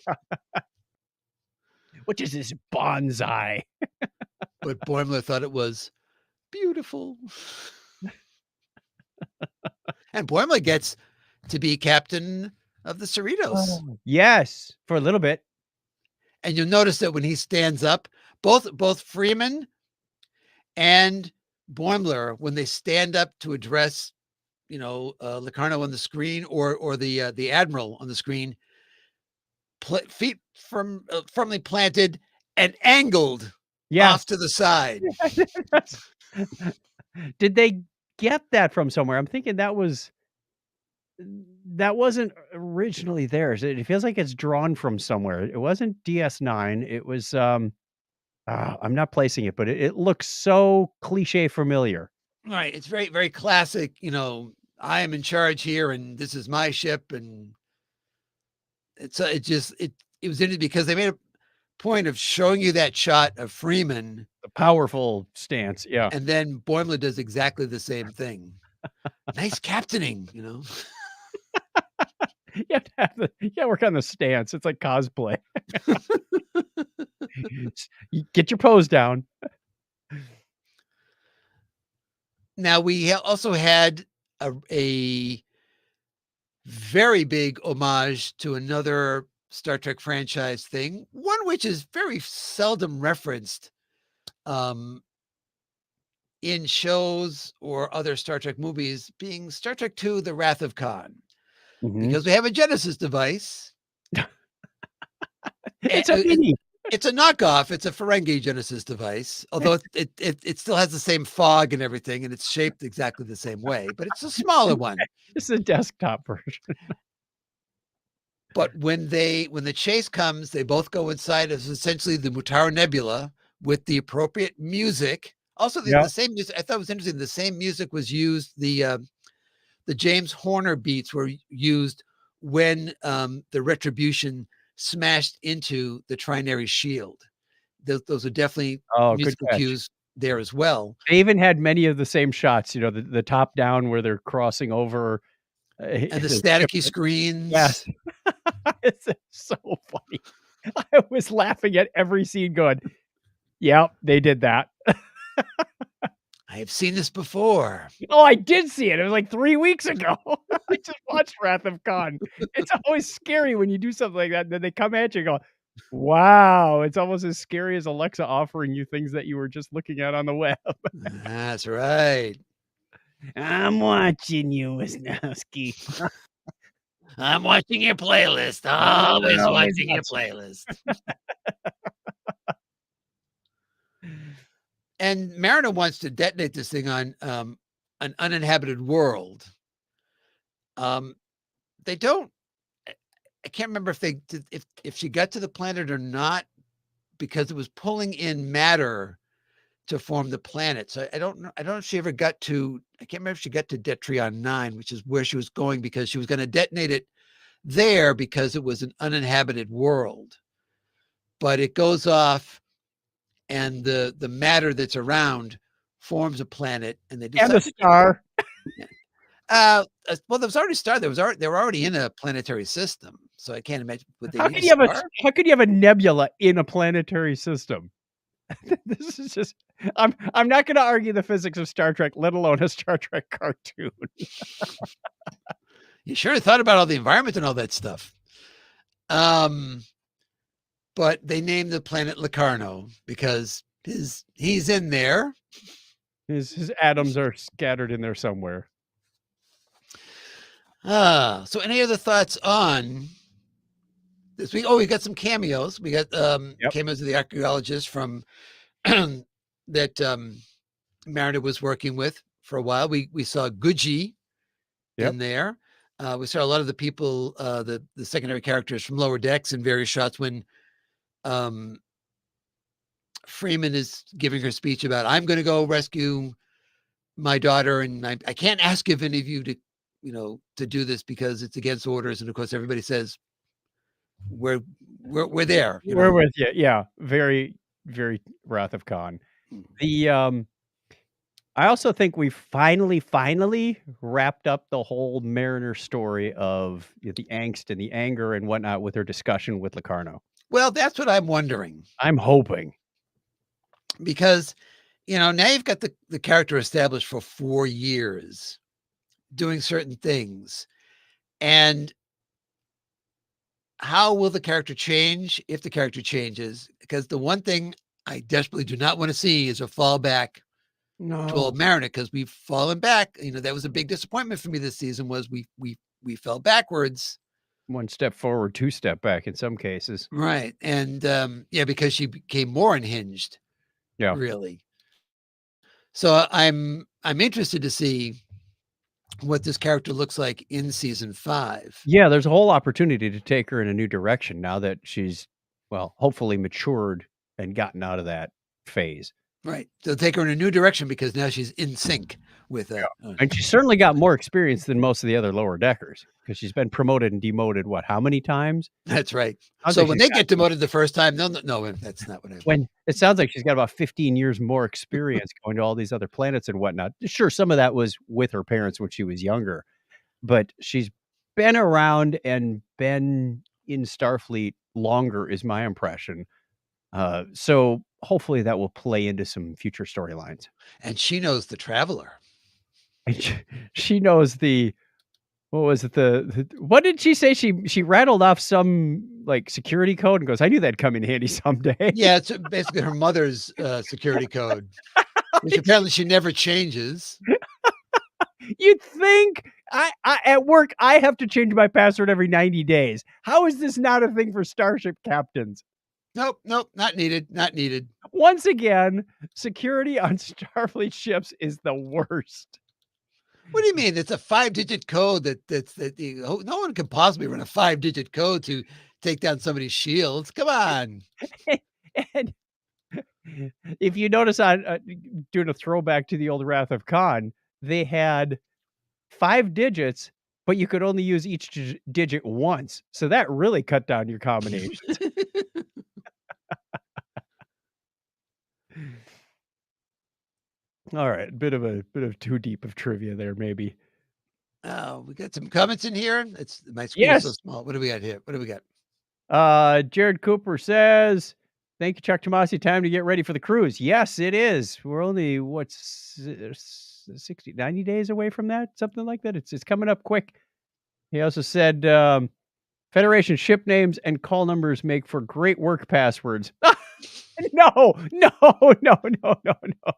[SPEAKER 2] Which is this bonsai.
[SPEAKER 1] But Boimler thought it was beautiful. And Boimler gets to be captain of the Cerritos.
[SPEAKER 2] Oh, yes, for a little bit.
[SPEAKER 1] And you'll notice that when he stands up, both Freeman and Boimler, when they stand up to address, Locarno on the screen or the Admiral on the screen, feet firmly planted and angled off to the side.
[SPEAKER 2] Did they get that from somewhere? I'm thinking that wasn't originally theirs. It feels like it's drawn from somewhere. It wasn't DS9. It was I'm not placing it, but it looks so cliche familiar.
[SPEAKER 1] Right. It's very, very classic. I am in charge here and this is my ship. And it was interesting because they made a point of showing you that shot of Freeman.
[SPEAKER 2] The powerful stance. Yeah.
[SPEAKER 1] And then Boimler does exactly the same thing. Nice captaining,
[SPEAKER 2] You have to work on the stance. It's like cosplay. You get your pose down.
[SPEAKER 1] Now we also had a very big homage to another Star Trek franchise thing, one which is very seldom referenced in shows or other Star Trek movies, being Star Trek II, The Wrath of Khan.
[SPEAKER 2] Mm-hmm.
[SPEAKER 1] Because we have a Genesis device.
[SPEAKER 2] It's a mini.
[SPEAKER 1] It's a knockoff. It's a Ferengi Genesis device, although it still has the same fog and everything, and it's shaped exactly the same way, but it's a smaller one.
[SPEAKER 2] It's a desktop version.
[SPEAKER 1] But when the chase comes, they both go inside of essentially the Mutara Nebula with the appropriate music Also,
[SPEAKER 2] Yeah.
[SPEAKER 1] the same music, I thought it was interesting. The same music was used. The James Horner beats were used when the Retribution smashed into the Trinary Shield. Those are definitely
[SPEAKER 2] Oh, good
[SPEAKER 1] musical
[SPEAKER 2] catch.
[SPEAKER 1] cues there as well.
[SPEAKER 2] They even had many of the same shots, you know, the top down where they're crossing over,
[SPEAKER 1] And the
[SPEAKER 2] the ship.
[SPEAKER 1] staticky
[SPEAKER 2] Yes.
[SPEAKER 1] screens.
[SPEAKER 2] It's so funny. I was laughing at every scene going, "Yep, they did that."
[SPEAKER 1] I have seen this before.
[SPEAKER 2] Oh, I did see it. It was like 3 weeks ago. I just watched Wrath of Khan. It's always scary when you do something like that, and then they come at you and go, "Wow." It's almost as scary as Alexa offering you things that you were just looking at on the web.
[SPEAKER 1] That's right.
[SPEAKER 2] I'm watching you, Wisnowski.
[SPEAKER 1] I'm watching your playlist. Always
[SPEAKER 2] Always
[SPEAKER 1] watching your
[SPEAKER 2] watching.
[SPEAKER 1] playlist. And Mariner wants to detonate this thing on an uninhabited world. They don't. I can't remember if they did, if she got to the planet or not, because it was pulling in matter to form the planet. So I don't know. I don't know if she ever got to. I can't remember if she got to Detrion 9, which is where she was going, because she was going to detonate it there because it was an uninhabited world. But it goes off, and the matter that's around forms a planet, and they do
[SPEAKER 2] And the
[SPEAKER 1] something.
[SPEAKER 2] star.
[SPEAKER 1] Well, there was already a star. They were already in a planetary system, so I can't imagine would they
[SPEAKER 2] How
[SPEAKER 1] need
[SPEAKER 2] could
[SPEAKER 1] a
[SPEAKER 2] you have a
[SPEAKER 1] star?
[SPEAKER 2] how could you have a nebula in a planetary system? This is just I'm not gonna argue the physics of Star Trek, let alone a Star Trek cartoon.
[SPEAKER 1] You sure thought about all the environment and all that stuff. But they named the planet Locarno because he's in there.
[SPEAKER 2] His atoms are scattered in there somewhere.
[SPEAKER 1] So any other thoughts on this week? Oh, we got some cameos. We got
[SPEAKER 2] Yep.
[SPEAKER 1] cameos of the archaeologist from that Mariner was working with for a while. We saw Guji
[SPEAKER 2] Yep.
[SPEAKER 1] in there. We saw a lot of the people, the secondary characters from Lower Decks in various shots when Freeman is giving her speech about, I'm going to go rescue my daughter, and I can't ask if any of you to do this because it's against orders. And of course, everybody says we're there.
[SPEAKER 2] We're with you. Yeah. Very, very Wrath of Khan. The I also think we finally wrapped up the whole Mariner story of the angst and the anger and whatnot with her discussion with Locarno.
[SPEAKER 1] Well, that's what I'm wondering,
[SPEAKER 2] I'm hoping.
[SPEAKER 1] because now you've got the character established for 4 years doing certain things, and how will the character change if the character changes? Because the one thing I desperately do not want to see is a fallback to old Mariner, because we've fallen back. That was a big disappointment for me this season, was we fell backwards.
[SPEAKER 2] One step forward, two step back in some cases.
[SPEAKER 1] Right. And because she became more unhinged.
[SPEAKER 2] Yeah.
[SPEAKER 1] Really. So I'm interested to see what this character looks like in season 5.
[SPEAKER 2] Yeah, there's a whole opportunity to take her in a new direction now that she's, well, hopefully matured and gotten out of that phase.
[SPEAKER 1] Right. So take her in a new direction because now she's in sync with
[SPEAKER 2] and she's certainly got more experience than most of the other lower deckers, because she's been promoted and demoted how many times?
[SPEAKER 1] That's right.
[SPEAKER 2] Sounds
[SPEAKER 1] So
[SPEAKER 2] like
[SPEAKER 1] when
[SPEAKER 2] she's
[SPEAKER 1] they get demoted the first time, no, that's not what I
[SPEAKER 2] when it sounds like she's got about 15 years more experience going to all these other planets and whatnot. Sure, some of that was with her parents when she was younger, but she's been around and been in Starfleet longer, is my impression. So hopefully that will play into some future storylines.
[SPEAKER 1] And she knows the Traveler.
[SPEAKER 2] And she knows what was it? What did she say? She rattled off some security code and goes, I knew that'd come in handy someday.
[SPEAKER 1] Yeah, it's basically her mother's security code, which apparently she never changes.
[SPEAKER 2] You'd think I at work, I have to change my password every 90 days. How is this not a thing for Starship captains?
[SPEAKER 1] Nope, not needed. Not needed.
[SPEAKER 2] Once again, security on Starfleet ships is the worst.
[SPEAKER 1] What do you mean? It's a 5-digit code no one can possibly run a 5-digit code to take down somebody's shields. Come on.
[SPEAKER 2] And If you notice on doing a throwback to the old Wrath of Khan, they had 5 digits, but you could only use each digit once. So that really cut down your combinations. All right, bit of too deep of trivia there, maybe.
[SPEAKER 1] Oh, we got some comments in here. It's my screen is so
[SPEAKER 2] Yes.
[SPEAKER 1] small. What do we got here? What do we got?
[SPEAKER 2] Jared Cooper says, "Thank you, Chuck Tomasi. Time to get ready for the cruise." Yes, it is. We're only 60, 90 days away from that, something like that. It's coming up quick. He also said, Federation ship names and call numbers make for great work passwords. No, no, no, no, no, no.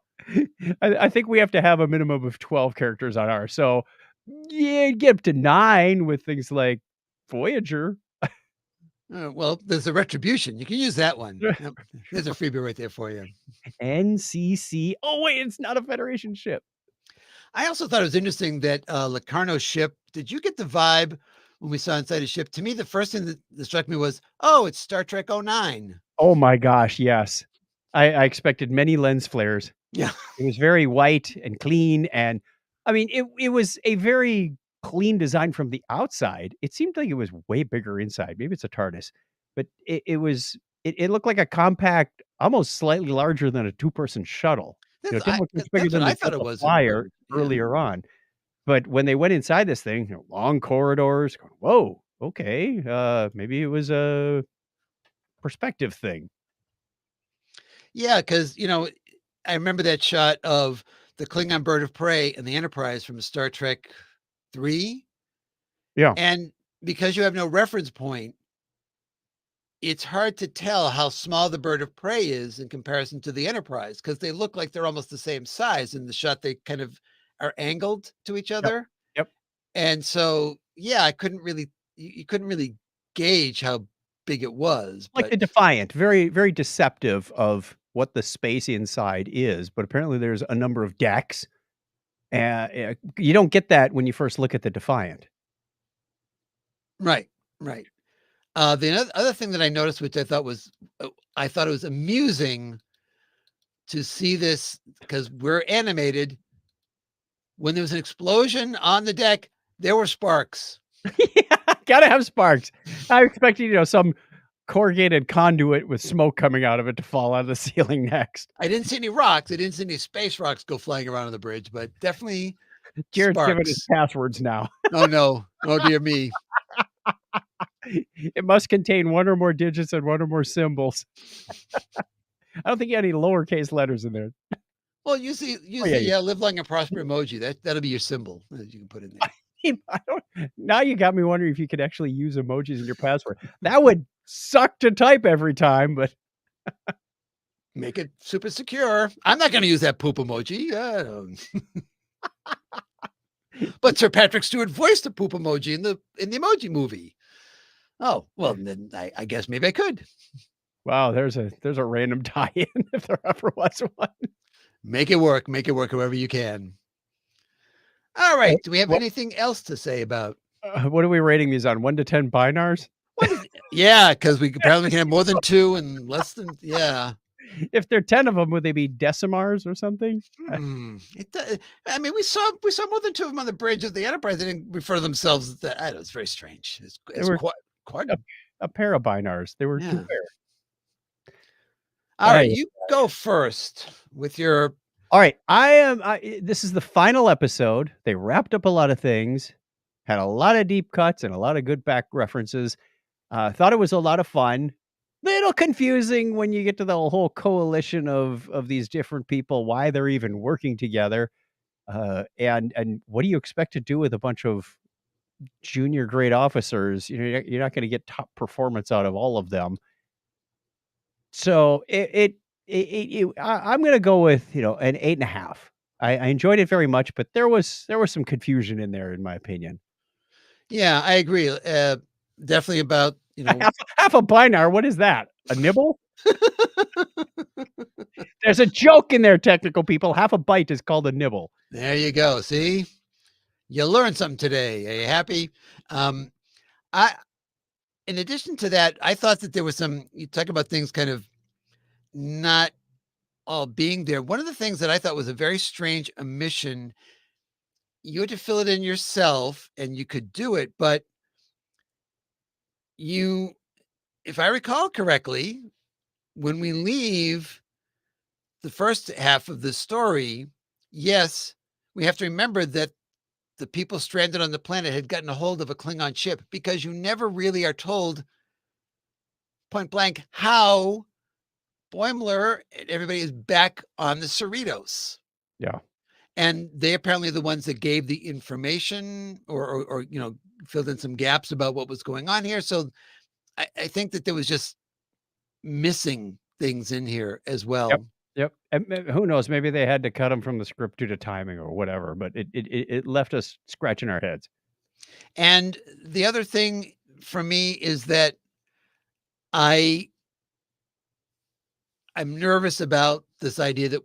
[SPEAKER 2] I think we have to have a minimum of 12 characters on ours. So yeah, get up to 9 with things like Voyager.
[SPEAKER 1] Well, there's a retribution. You can use that one. Yep. There's a freebie right there for you.
[SPEAKER 2] NCC. Oh wait, it's not a Federation ship.
[SPEAKER 1] I also thought it was interesting that Locarno's ship. Did you get the vibe when we saw inside his ship? To me, the first thing that struck me was, oh, it's Star Trek 09.
[SPEAKER 2] Oh my gosh, yes. I expected many lens flares.
[SPEAKER 1] Yeah.
[SPEAKER 2] It was very white and clean, and I mean, it was a very clean design from the outside. It seemed like it was way bigger inside. Maybe it's a TARDIS, but it looked like a compact, almost slightly larger than a two-person shuttle. You know, it didn't look much bigger
[SPEAKER 1] That's what
[SPEAKER 2] than
[SPEAKER 1] I
[SPEAKER 2] the
[SPEAKER 1] thought it
[SPEAKER 2] Delta
[SPEAKER 1] was.
[SPEAKER 2] Flyer
[SPEAKER 1] Yeah.
[SPEAKER 2] earlier on. But when they went inside this thing, long corridors, going, whoa, okay, maybe it was a perspective thing.
[SPEAKER 1] Yeah, because I remember that shot of the Klingon bird of prey and the Enterprise from Star Trek 3.
[SPEAKER 2] Yeah.
[SPEAKER 1] And because you have no reference point, it's hard to tell how small the bird of prey is in comparison to the Enterprise, because they look like they're almost the same size. In the shot, they kind of are angled to each other.
[SPEAKER 2] Yep.
[SPEAKER 1] And so, yeah, you couldn't really gauge how big it was.
[SPEAKER 2] Like
[SPEAKER 1] But
[SPEAKER 2] the Defiant, very, very deceptive of what the space inside is, but apparently there's a number of decks. You don't get that when you first look at the Defiant.
[SPEAKER 1] right, right. The other thing that I noticed, which I thought it was amusing to see this, because we're animated. When there was an explosion on the deck, there were sparks.
[SPEAKER 2] Yeah, gotta have sparks. I expected, some corrugated conduit with smoke coming out of it to fall out of the ceiling next.
[SPEAKER 1] I didn't see any rocks. I didn't see any space rocks go flying around on the bridge, but definitely
[SPEAKER 2] Jared's giving his
[SPEAKER 1] sparks.
[SPEAKER 2] passwords now.
[SPEAKER 1] Oh no. Oh dear me.
[SPEAKER 2] It must contain one or more digits and one or more symbols. I don't think you had any lowercase letters in there.
[SPEAKER 1] Well, use the
[SPEAKER 2] yeah.
[SPEAKER 1] live long and prosper emoji. That'll be your symbol that you can put in there.
[SPEAKER 2] Now you got me wondering if you could actually use emojis in your password. That would suck to type every time, but
[SPEAKER 1] Make it super secure. I'm not going to use that poop emoji. But Sir Patrick Stewart voiced the poop emoji in the Emoji Movie. Oh, well, then I guess maybe I could.
[SPEAKER 2] wow, there's a random tie-in if there ever was one.
[SPEAKER 1] Make it work however you can. All right. Do we have
[SPEAKER 2] Well-
[SPEAKER 1] anything else to say about?
[SPEAKER 2] What are we rating these on? 1 to 10 binars?
[SPEAKER 1] Yeah, because we apparently can have more than 2 and less than, yeah.
[SPEAKER 2] If there are 10 of them, would they be decimars or something?
[SPEAKER 1] I mean, we saw more than 2 of them on the bridge of the Enterprise. They didn't refer to themselves as that. I don't know, it's very strange. It's
[SPEAKER 2] were-
[SPEAKER 1] quite.
[SPEAKER 2] A pair of binars. They were 2
[SPEAKER 1] Yeah.
[SPEAKER 2] pairs.
[SPEAKER 1] All right, you go first with your.
[SPEAKER 2] All right, this is the final episode. They wrapped up a lot of things, had a lot of deep cuts and a lot of good back references. Thought it was a lot of fun. Little confusing when you get to the whole coalition of these different people, why they're even working together, and what do you expect to do with a bunch of junior grade officers? You're not going to get top performance out of all of them. So I'm going to go with an 8.5. I enjoyed it very much, but there was some confusion in there, in my opinion.
[SPEAKER 1] Yeah, I agree. Definitely about
[SPEAKER 2] half a binar. What is that? A nibble? There's a joke in there, technical people. Half a bite is called a nibble.
[SPEAKER 1] There you go. See, you learned something today. Are you happy? In addition to that, I thought that there was you talk about things kind of not all being there. One of the things that I thought was a very strange omission, you had to fill it in yourself and you could do it, but you, if I recall correctly, when we leave the first half of the story, yes, we have to remember that the people stranded on the planet had gotten a hold of a Klingon ship, because you never really are told point blank how Boimler and everybody is back on the Cerritos.
[SPEAKER 2] Yeah.
[SPEAKER 1] And they apparently are the ones that gave the information, or filled in some gaps about what was going on here. So I think that there was just missing things in here as
[SPEAKER 2] Yep.
[SPEAKER 1] well.
[SPEAKER 2] Yep. And who knows? Maybe they had to cut them from the script due to timing or whatever, but it left us scratching our heads.
[SPEAKER 1] And the other thing for me is that I'm nervous about this idea that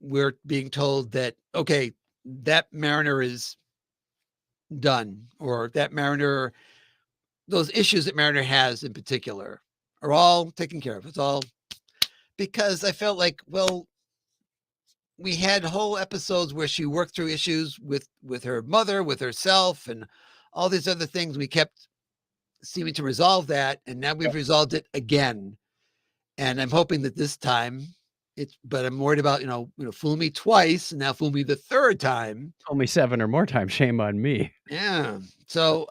[SPEAKER 1] we're being told that, okay, that Mariner is done, or that Mariner, those issues that Mariner has in particular are all taken care of. It's all, because I felt like, well, we had whole episodes where she worked through issues with her mother, with herself, and all these other things. We kept seeming to resolve that, and now we've resolved it again. And I'm hoping that this time but I'm worried about, fool me twice and now fool me the third time.
[SPEAKER 2] Only 7 or more times. Shame on me.
[SPEAKER 1] Yeah. So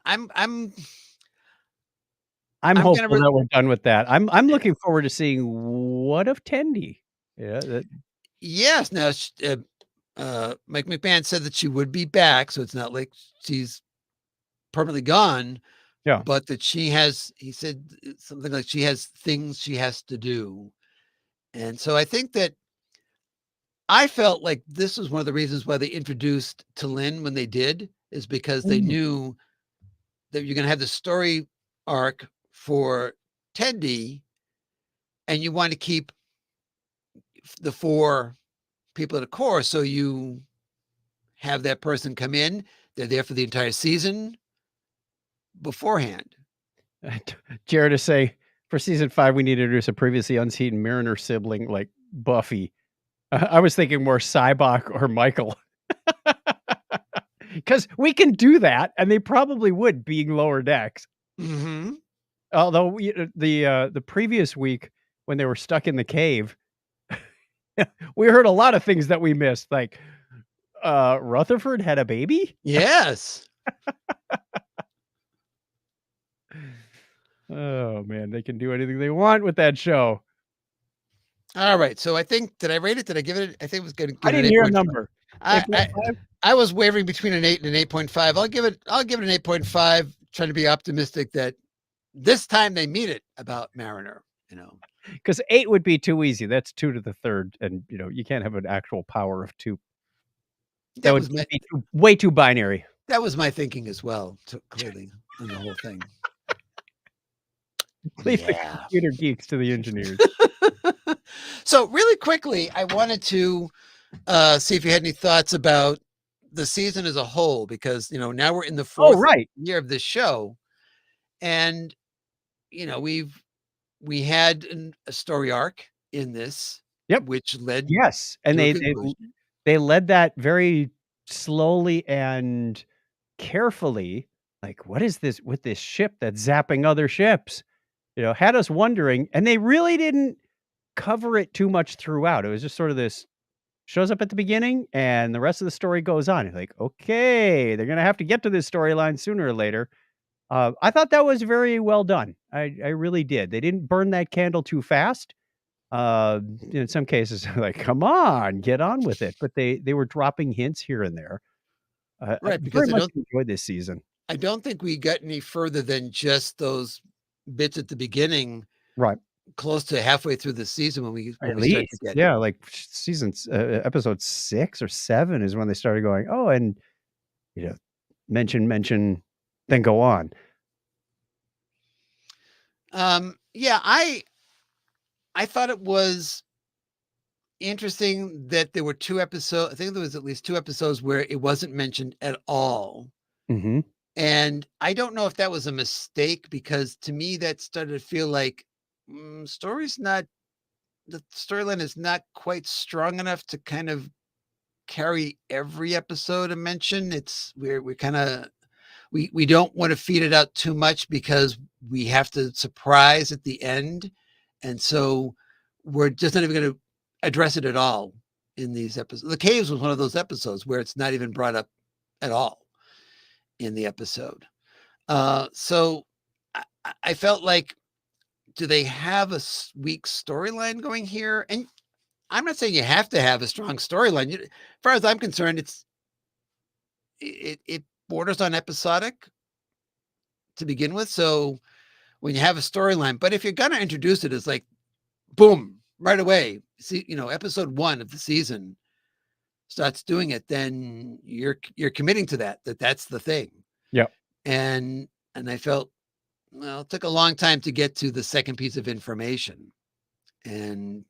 [SPEAKER 1] I'm
[SPEAKER 2] hopeful that we're done with that. I'm looking forward to seeing what of Tendi. Yeah.
[SPEAKER 1] Yes. Now, Mike McMahon said that she would be back, so it's not like she's permanently gone.
[SPEAKER 2] Yeah.
[SPEAKER 1] But that he said something like she has things she has to do. And so I think that I felt like this was one of the reasons why they introduced T'Lyn when they did, is because they knew that you're going to have the story arc for Tendi, and you want to keep the 4 people at the core. So you have that person come in. They're there for the entire season beforehand.
[SPEAKER 2] Jared is saying, for season 5, we need to introduce a previously unseen Mariner sibling like Buffy. I was thinking more Cybok or Michael. Because we can do that, and they probably would, being lower decks.
[SPEAKER 1] Mm-hmm.
[SPEAKER 2] Although the previous week, when they were stuck in the cave, we heard a lot of things that we missed, like Rutherford had a baby?
[SPEAKER 1] Yes.
[SPEAKER 2] Oh, man, they can do anything they want with that show.
[SPEAKER 1] All right. So I think, did I rate it? Did I give it? I think it was good.
[SPEAKER 2] I didn't hear a number.
[SPEAKER 1] I was wavering between an 8 and an 8.5. I'll give it an 8.5, trying to be optimistic that this time they mean it about Mariner,
[SPEAKER 2] because 8 would be too easy. That's 2 to the third. And you can't have an actual power of 2. That would be way too binary.
[SPEAKER 1] That was my thinking as well, clearly, on the whole thing.
[SPEAKER 2] Leave the computer geeks to the engineers.
[SPEAKER 1] So really quickly, I wanted to see if you had any thoughts about the season as a whole, because now we're in the 4th year of this show, and we had a story arc in this, which led
[SPEAKER 2] and they led that very slowly and carefully. Like, what is this with this ship that's zapping other ships? Had us wondering, and they really didn't cover it too much throughout. It was just sort of this shows up at the beginning, and the rest of the story goes on. You're like, okay, they're gonna have to get to this storyline sooner or later. I thought that was very well done. I really did. They didn't burn that candle too fast. In some cases, like, come on, get on with it. But they were dropping hints here and there.
[SPEAKER 1] Right,
[SPEAKER 2] I
[SPEAKER 1] because
[SPEAKER 2] very much enjoyed this season.
[SPEAKER 1] I don't think we got any further than just those bits at the beginning,
[SPEAKER 2] right?
[SPEAKER 1] Close to halfway through the season when we
[SPEAKER 2] started to get like seasons, episode 6 or 7 is when they started going, oh, and mention, then go on.
[SPEAKER 1] Yeah, I thought it was interesting that there were 2 episodes. I think there was at least 2 episodes where it wasn't mentioned at all.
[SPEAKER 2] Mm-hmm.
[SPEAKER 1] And I don't know if that was a mistake, because to me that started to feel like story's not the storyline is not quite strong enough to kind of carry every episode a mention. We're kind of we don't want to feed it out too much because we have to surprise at the end, and so we're just not even going to address it at all in these episodes. The Caves was one of those episodes where it's not even brought up at all in the episode. So I felt like, do they have a weak storyline going here? And I'm not saying you have to have a strong storyline. As far as I'm concerned, it borders on episodic to begin with. So when you have a storyline, but if you're gonna introduce it as like, boom, right away, see, episode 1 of the season starts doing it, then you're committing to that's the thing.
[SPEAKER 2] Yep.
[SPEAKER 1] And I felt, well, it took a long time to get to the second piece of information, and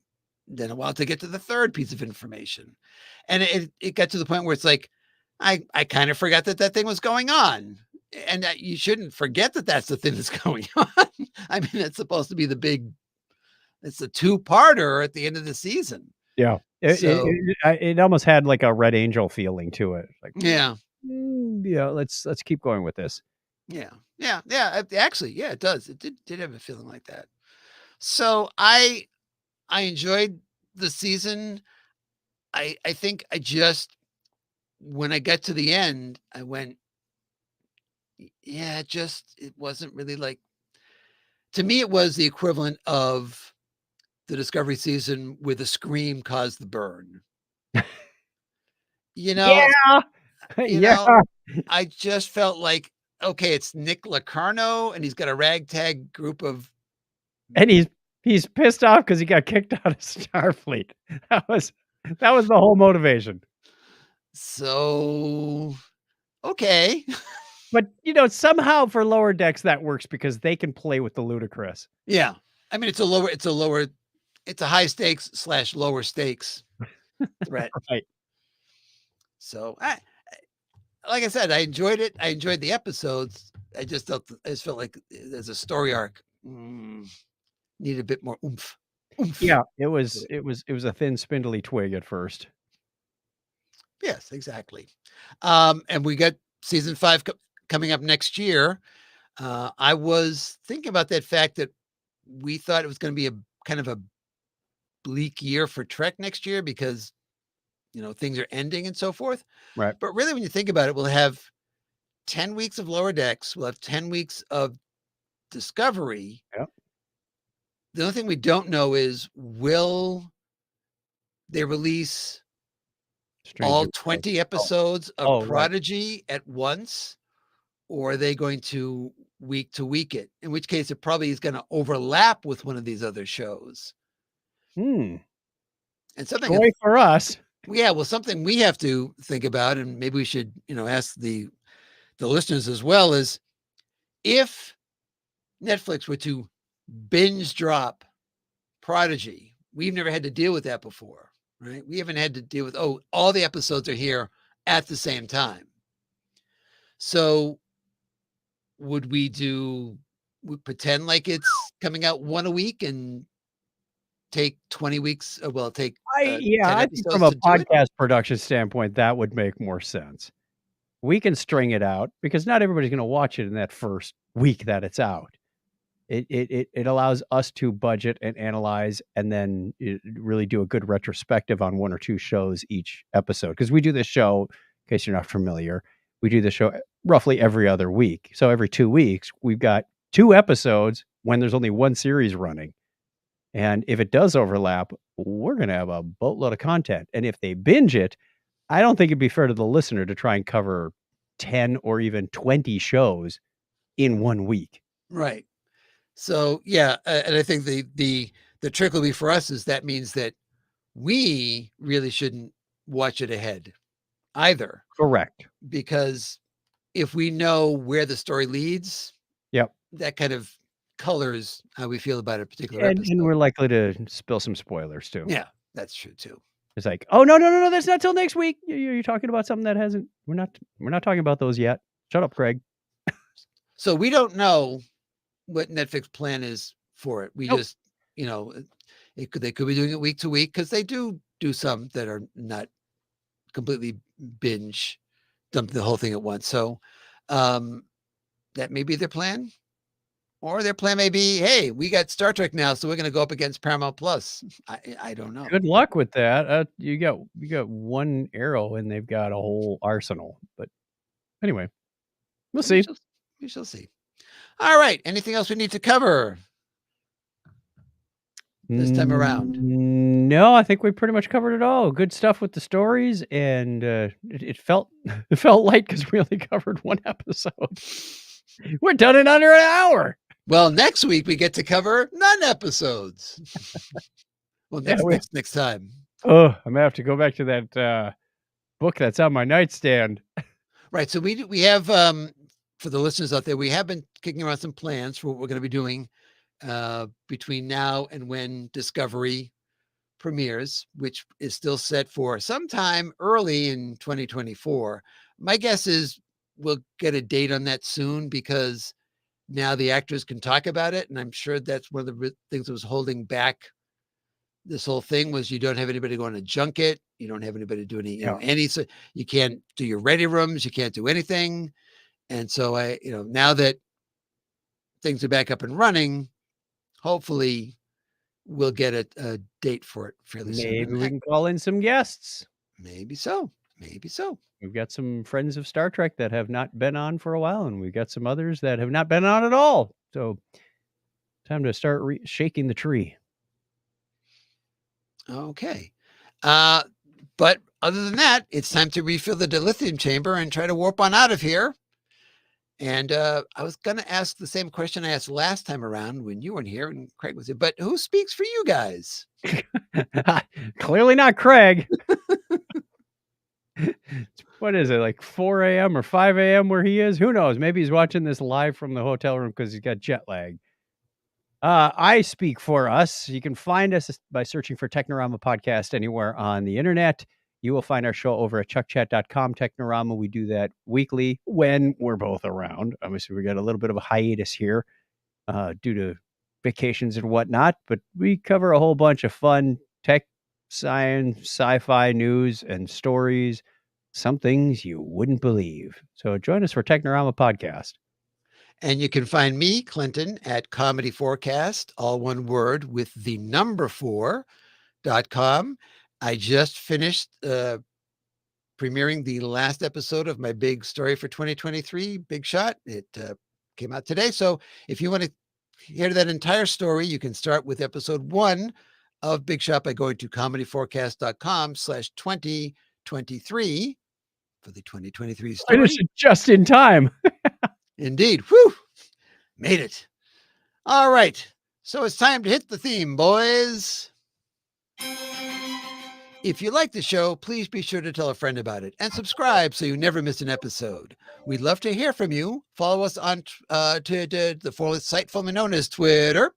[SPEAKER 1] then a while to get to the third piece of information. And it got to the point where it's like, I kind of forgot that thing was going on. And you shouldn't forget that that's the thing that's going on. I mean, it's supposed to be it's a 2-parter at the end of the season.
[SPEAKER 2] Yeah. It almost had like a Red Angel feeling to it. Like,
[SPEAKER 1] yeah.
[SPEAKER 2] Let's keep going with this.
[SPEAKER 1] Yeah. Actually, yeah, it does. It did have a feeling like that. So I enjoyed the season. I think when I got to the end, I went, yeah, it wasn't really like, to me, it was the equivalent of the Discovery season where the scream caused the burn.
[SPEAKER 2] Yeah.
[SPEAKER 1] I just felt like, okay, it's Nick Locarno and he's got a ragtag group of,
[SPEAKER 2] and he's pissed off because he got kicked out of Starfleet. That was the whole motivation.
[SPEAKER 1] So, okay.
[SPEAKER 2] But somehow for Lower Decks that works because they can play with the ludicrous.
[SPEAKER 1] Yeah. I mean, it's a high stakes / lower stakes threat.
[SPEAKER 2] Right.
[SPEAKER 1] So like I said, I enjoyed it. I enjoyed the episodes. I just felt like there's a story arc. Needed a bit more oomph.
[SPEAKER 2] Yeah, it was a thin, spindly twig at first.
[SPEAKER 1] Yes, exactly. And we got season 5 coming up next year. I was thinking about that fact that we thought it was going to be a kind of a bleak year for Trek next year because, things are ending and so forth.
[SPEAKER 2] Right.
[SPEAKER 1] But really, when you think about it, we'll have 10 weeks of Lower Decks. We'll have 10 weeks of Discovery.
[SPEAKER 2] Yep.
[SPEAKER 1] The only thing we don't know is, will they release all 20 episodes of Prodigy at once? Or are they going to week it? In which case, it probably is going to overlap with one of these other shows.
[SPEAKER 2] And
[SPEAKER 1] something
[SPEAKER 2] joy for us.
[SPEAKER 1] Yeah, well, something we have to think about, and maybe we should, ask the listeners as well, is if Netflix were to binge drop Prodigy, we've never had to deal with that before, right? We haven't had to deal with, all the episodes are here at the same time. So would we pretend like it's coming out one a week and take 20 weeks? I think
[SPEAKER 2] from a podcast production standpoint, that would make more sense. We can string it out because not everybody's going to watch it in that first week that it's out. It allows us to budget and analyze and then really do a good retrospective on 1 or 2 shows each episode. Because we do this show, in case you're not familiar, we do the show roughly every other week. So every 2 weeks, we've got 2 episodes when there's only 1 series running. And if it does overlap, we're going to have a boatload of content. And if they binge it, I don't think it'd be fair to the listener to try and cover 10 or even 20 shows in 1 week.
[SPEAKER 1] Right. So, yeah. And I think the trick will be for us is that means that we really shouldn't watch it ahead either.
[SPEAKER 2] Correct.
[SPEAKER 1] Because if we know where the story leads, that kind of colors how we feel about a particular episode.
[SPEAKER 2] And we're likely to spill some spoilers too.
[SPEAKER 1] Yeah, that's true too.
[SPEAKER 2] It's like, oh no, that's not till next week. You're talking about something that hasn't. We're not talking about those yet. Shut up, Craig.
[SPEAKER 1] So we don't know what Netflix plan is for it. We just, They could be doing it week to week because they do some that are not completely binge dump the whole thing at once. So that may be their plan. Or their plan may be, hey, we got Star Trek now, so we're going to go up against Paramount Plus. I don't know.
[SPEAKER 2] Good luck with that. You got one arrow and they've got a whole arsenal. But anyway, we'll see.
[SPEAKER 1] We shall see. All right. Anything else we need to cover this time around?
[SPEAKER 2] No, I think we pretty much covered it all. Good stuff with the stories, and it felt light because we only covered one episode. We're done in under an hour.
[SPEAKER 1] Well, next week we get to cover 9 episodes. Well, next time.
[SPEAKER 2] Oh, I'm gonna have to go back to that book that's on my nightstand.
[SPEAKER 1] Right. So we have for the listeners out there, we have been kicking around some plans for what we're going to be doing between now and when Discovery premieres, which is still set for sometime early in 2024. My guess is we'll get a date on that soon because now the actors can talk about it. And I'm sure that's one of the things that was holding back this whole thing was you don't have anybody going to junket. You don't have anybody doing any, so you can't do your ready rooms. You can't do anything. And so now that things are back up and running, hopefully we'll get a date for it fairly soon.
[SPEAKER 2] Maybe we can call in some guests.
[SPEAKER 1] Maybe so.
[SPEAKER 2] We've got some friends of Star Trek that have not been on for a while, and we've got some others that have not been on at all. So time to start shaking the tree.
[SPEAKER 1] Okay. But other than that, it's time to refill the dilithium chamber and try to warp on out of here. And I was going to ask the same question I asked last time around when you weren't here and Craig was here, but who speaks for you guys?
[SPEAKER 2] Clearly not Craig. What is it, like 4 a.m. or 5 a.m. where he is? Who knows? Maybe he's watching this live from the hotel room because he's got jet lag. I speak for us. You can find us by searching for Technorama Podcast anywhere on the internet. You will find our show over at chuckchat.com, Technorama. We do that weekly when we're both around. Obviously, we got a little bit of a hiatus here due to vacations and whatnot, but we cover a whole bunch of fun tech, science, sci-fi news and stories, some things you wouldn't believe. So join us for Technorama Podcast.
[SPEAKER 1] And you can find me, Clinton, at Comedy Forecast, all one word, with the number 4.com. I just finished premiering the last episode of my big story for 2023, Big Shot. It came out today. So if you want to hear that entire story, you can start with episode 1 of Big Shot by going to comedyforecast.com/2023 for the 2023 story.
[SPEAKER 2] Finish it just in time.
[SPEAKER 1] Indeed. Whew. Made it. All right. So it's time to hit the theme, boys. If you like the show, please be sure to tell a friend about it and subscribe so you never miss an episode. We'd love to hear from you. Follow us on the site formerly known as Twitter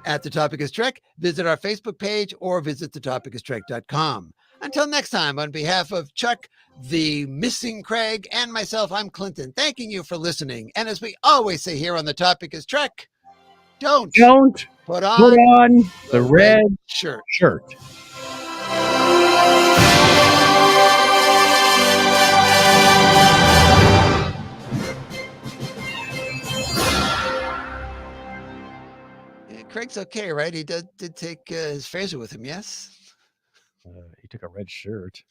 [SPEAKER 1] at The Topic is Trek. Visit our Facebook page or visit thetopicistrek.com. Until next time, on behalf of Chuck, the missing Craig, and myself, I'm Clinton, thanking you for listening. And as we always say here on The Topic is Trek, don't put on
[SPEAKER 2] the red
[SPEAKER 1] shirt. Craig's okay, right? He did take his phaser with him, yes?
[SPEAKER 2] He took a red shirt.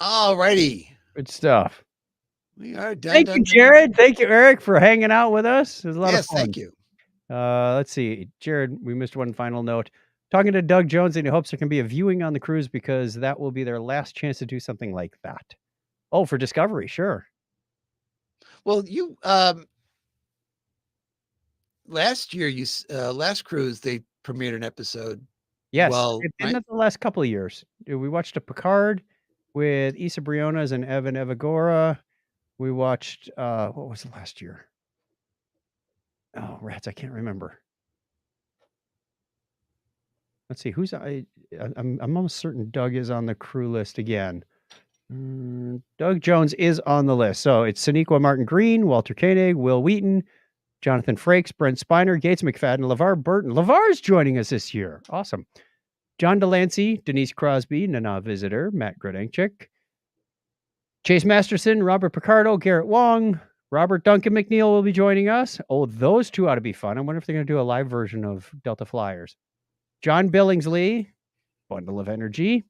[SPEAKER 1] All righty.
[SPEAKER 2] Good stuff.
[SPEAKER 1] We are done.
[SPEAKER 2] Thank you, Jared. Thank you, Eric, for hanging out with us. It was a lot of fun.
[SPEAKER 1] Thank you.
[SPEAKER 2] Let's see. Jared, we missed one final note. Talking to Doug Jones, and he hopes there can be a viewing on the cruise because that will be their last chance to do something like that. Oh, for Discovery, sure.
[SPEAKER 1] Well, you last year, last cruise, they premiered an episode.
[SPEAKER 2] Yes,
[SPEAKER 1] Well,
[SPEAKER 2] in the last couple of years. We watched a Picard with Issa Briones and Evan Evagora. We watched, what was the last year? Oh, rats, I can't remember. Let's see, I'm almost certain Doug is on the crew list again. Doug Jones is on the list. So it's Sonequa Martin Green, Walter Koenig, Will Wheaton, Jonathan Frakes, Brent Spiner, Gates McFadden, LeVar Burton. LeVar's joining us this year. Awesome. John Delancey, Denise Crosby, Nana Visitor, Matt Grodenchik, Chase Masterson, Robert Picardo, Garrett Wong, Robert Duncan McNeil will be joining us. Oh, those two ought to be fun. I wonder if they're going to do a live version of Delta Flyers. John Billingsley, Bundle of Energy.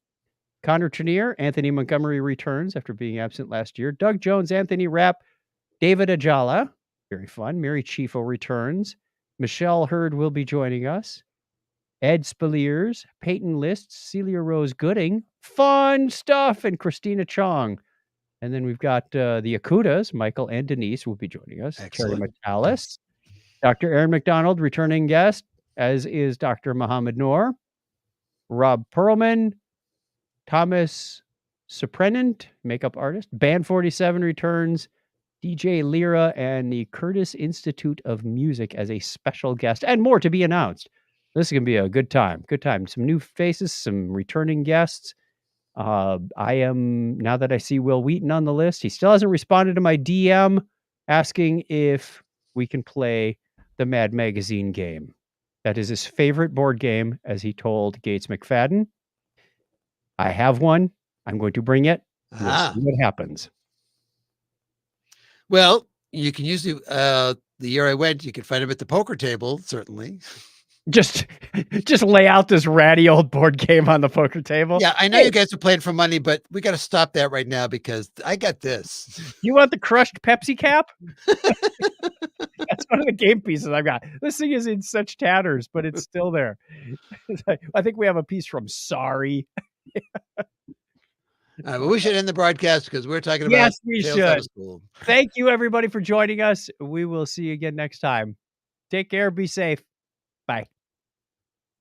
[SPEAKER 2] Connor Trenier, Anthony Montgomery returns after being absent last year. Doug Jones, Anthony Rapp, David Ajala, very fun. Mary Chifo returns. Michelle Hurd will be joining us. Ed Spaliers, Peyton List, Celia Rose Gooding, fun stuff, and Christina Chong. And then we've got the Akutas, Michael and Denise will be joining us.
[SPEAKER 1] Excellent.
[SPEAKER 2] Terry Metalis, Dr. Aaron McDonald, returning guest, as is Dr. Mohammed Noor. Rob Perlman, Thomas Suprenant, makeup artist. Band 47 returns. DJ Lyra and the Curtis Institute of Music as a special guest, and more to be announced. This is going to be a good time. Good time. Some new faces, some returning guests. Now that I see Will Wheaton on the list, he still hasn't responded to my DM asking if we can play the Mad Magazine game. That is his favorite board game, as he told Gates McFadden. I have one. I'm going to bring it. We'll see what happens.
[SPEAKER 1] Well, you can use the year I went, you could find him at the poker table, certainly.
[SPEAKER 2] Just lay out this ratty old board game on the poker table.
[SPEAKER 1] Yeah, I know you guys are playing for money, but we got to stop that right now because I got this.
[SPEAKER 2] You want the crushed Pepsi cap? That's one of the game pieces I've got. This thing is in such tatters, but it's still there. I think we have a piece from Sorry.
[SPEAKER 1] But we should end the broadcast because we're talking about
[SPEAKER 2] Yes, we
[SPEAKER 1] Tales Out of
[SPEAKER 2] should.
[SPEAKER 1] School.
[SPEAKER 2] Thank you, everybody, for joining us. We will see you again next time. Take care. Be safe.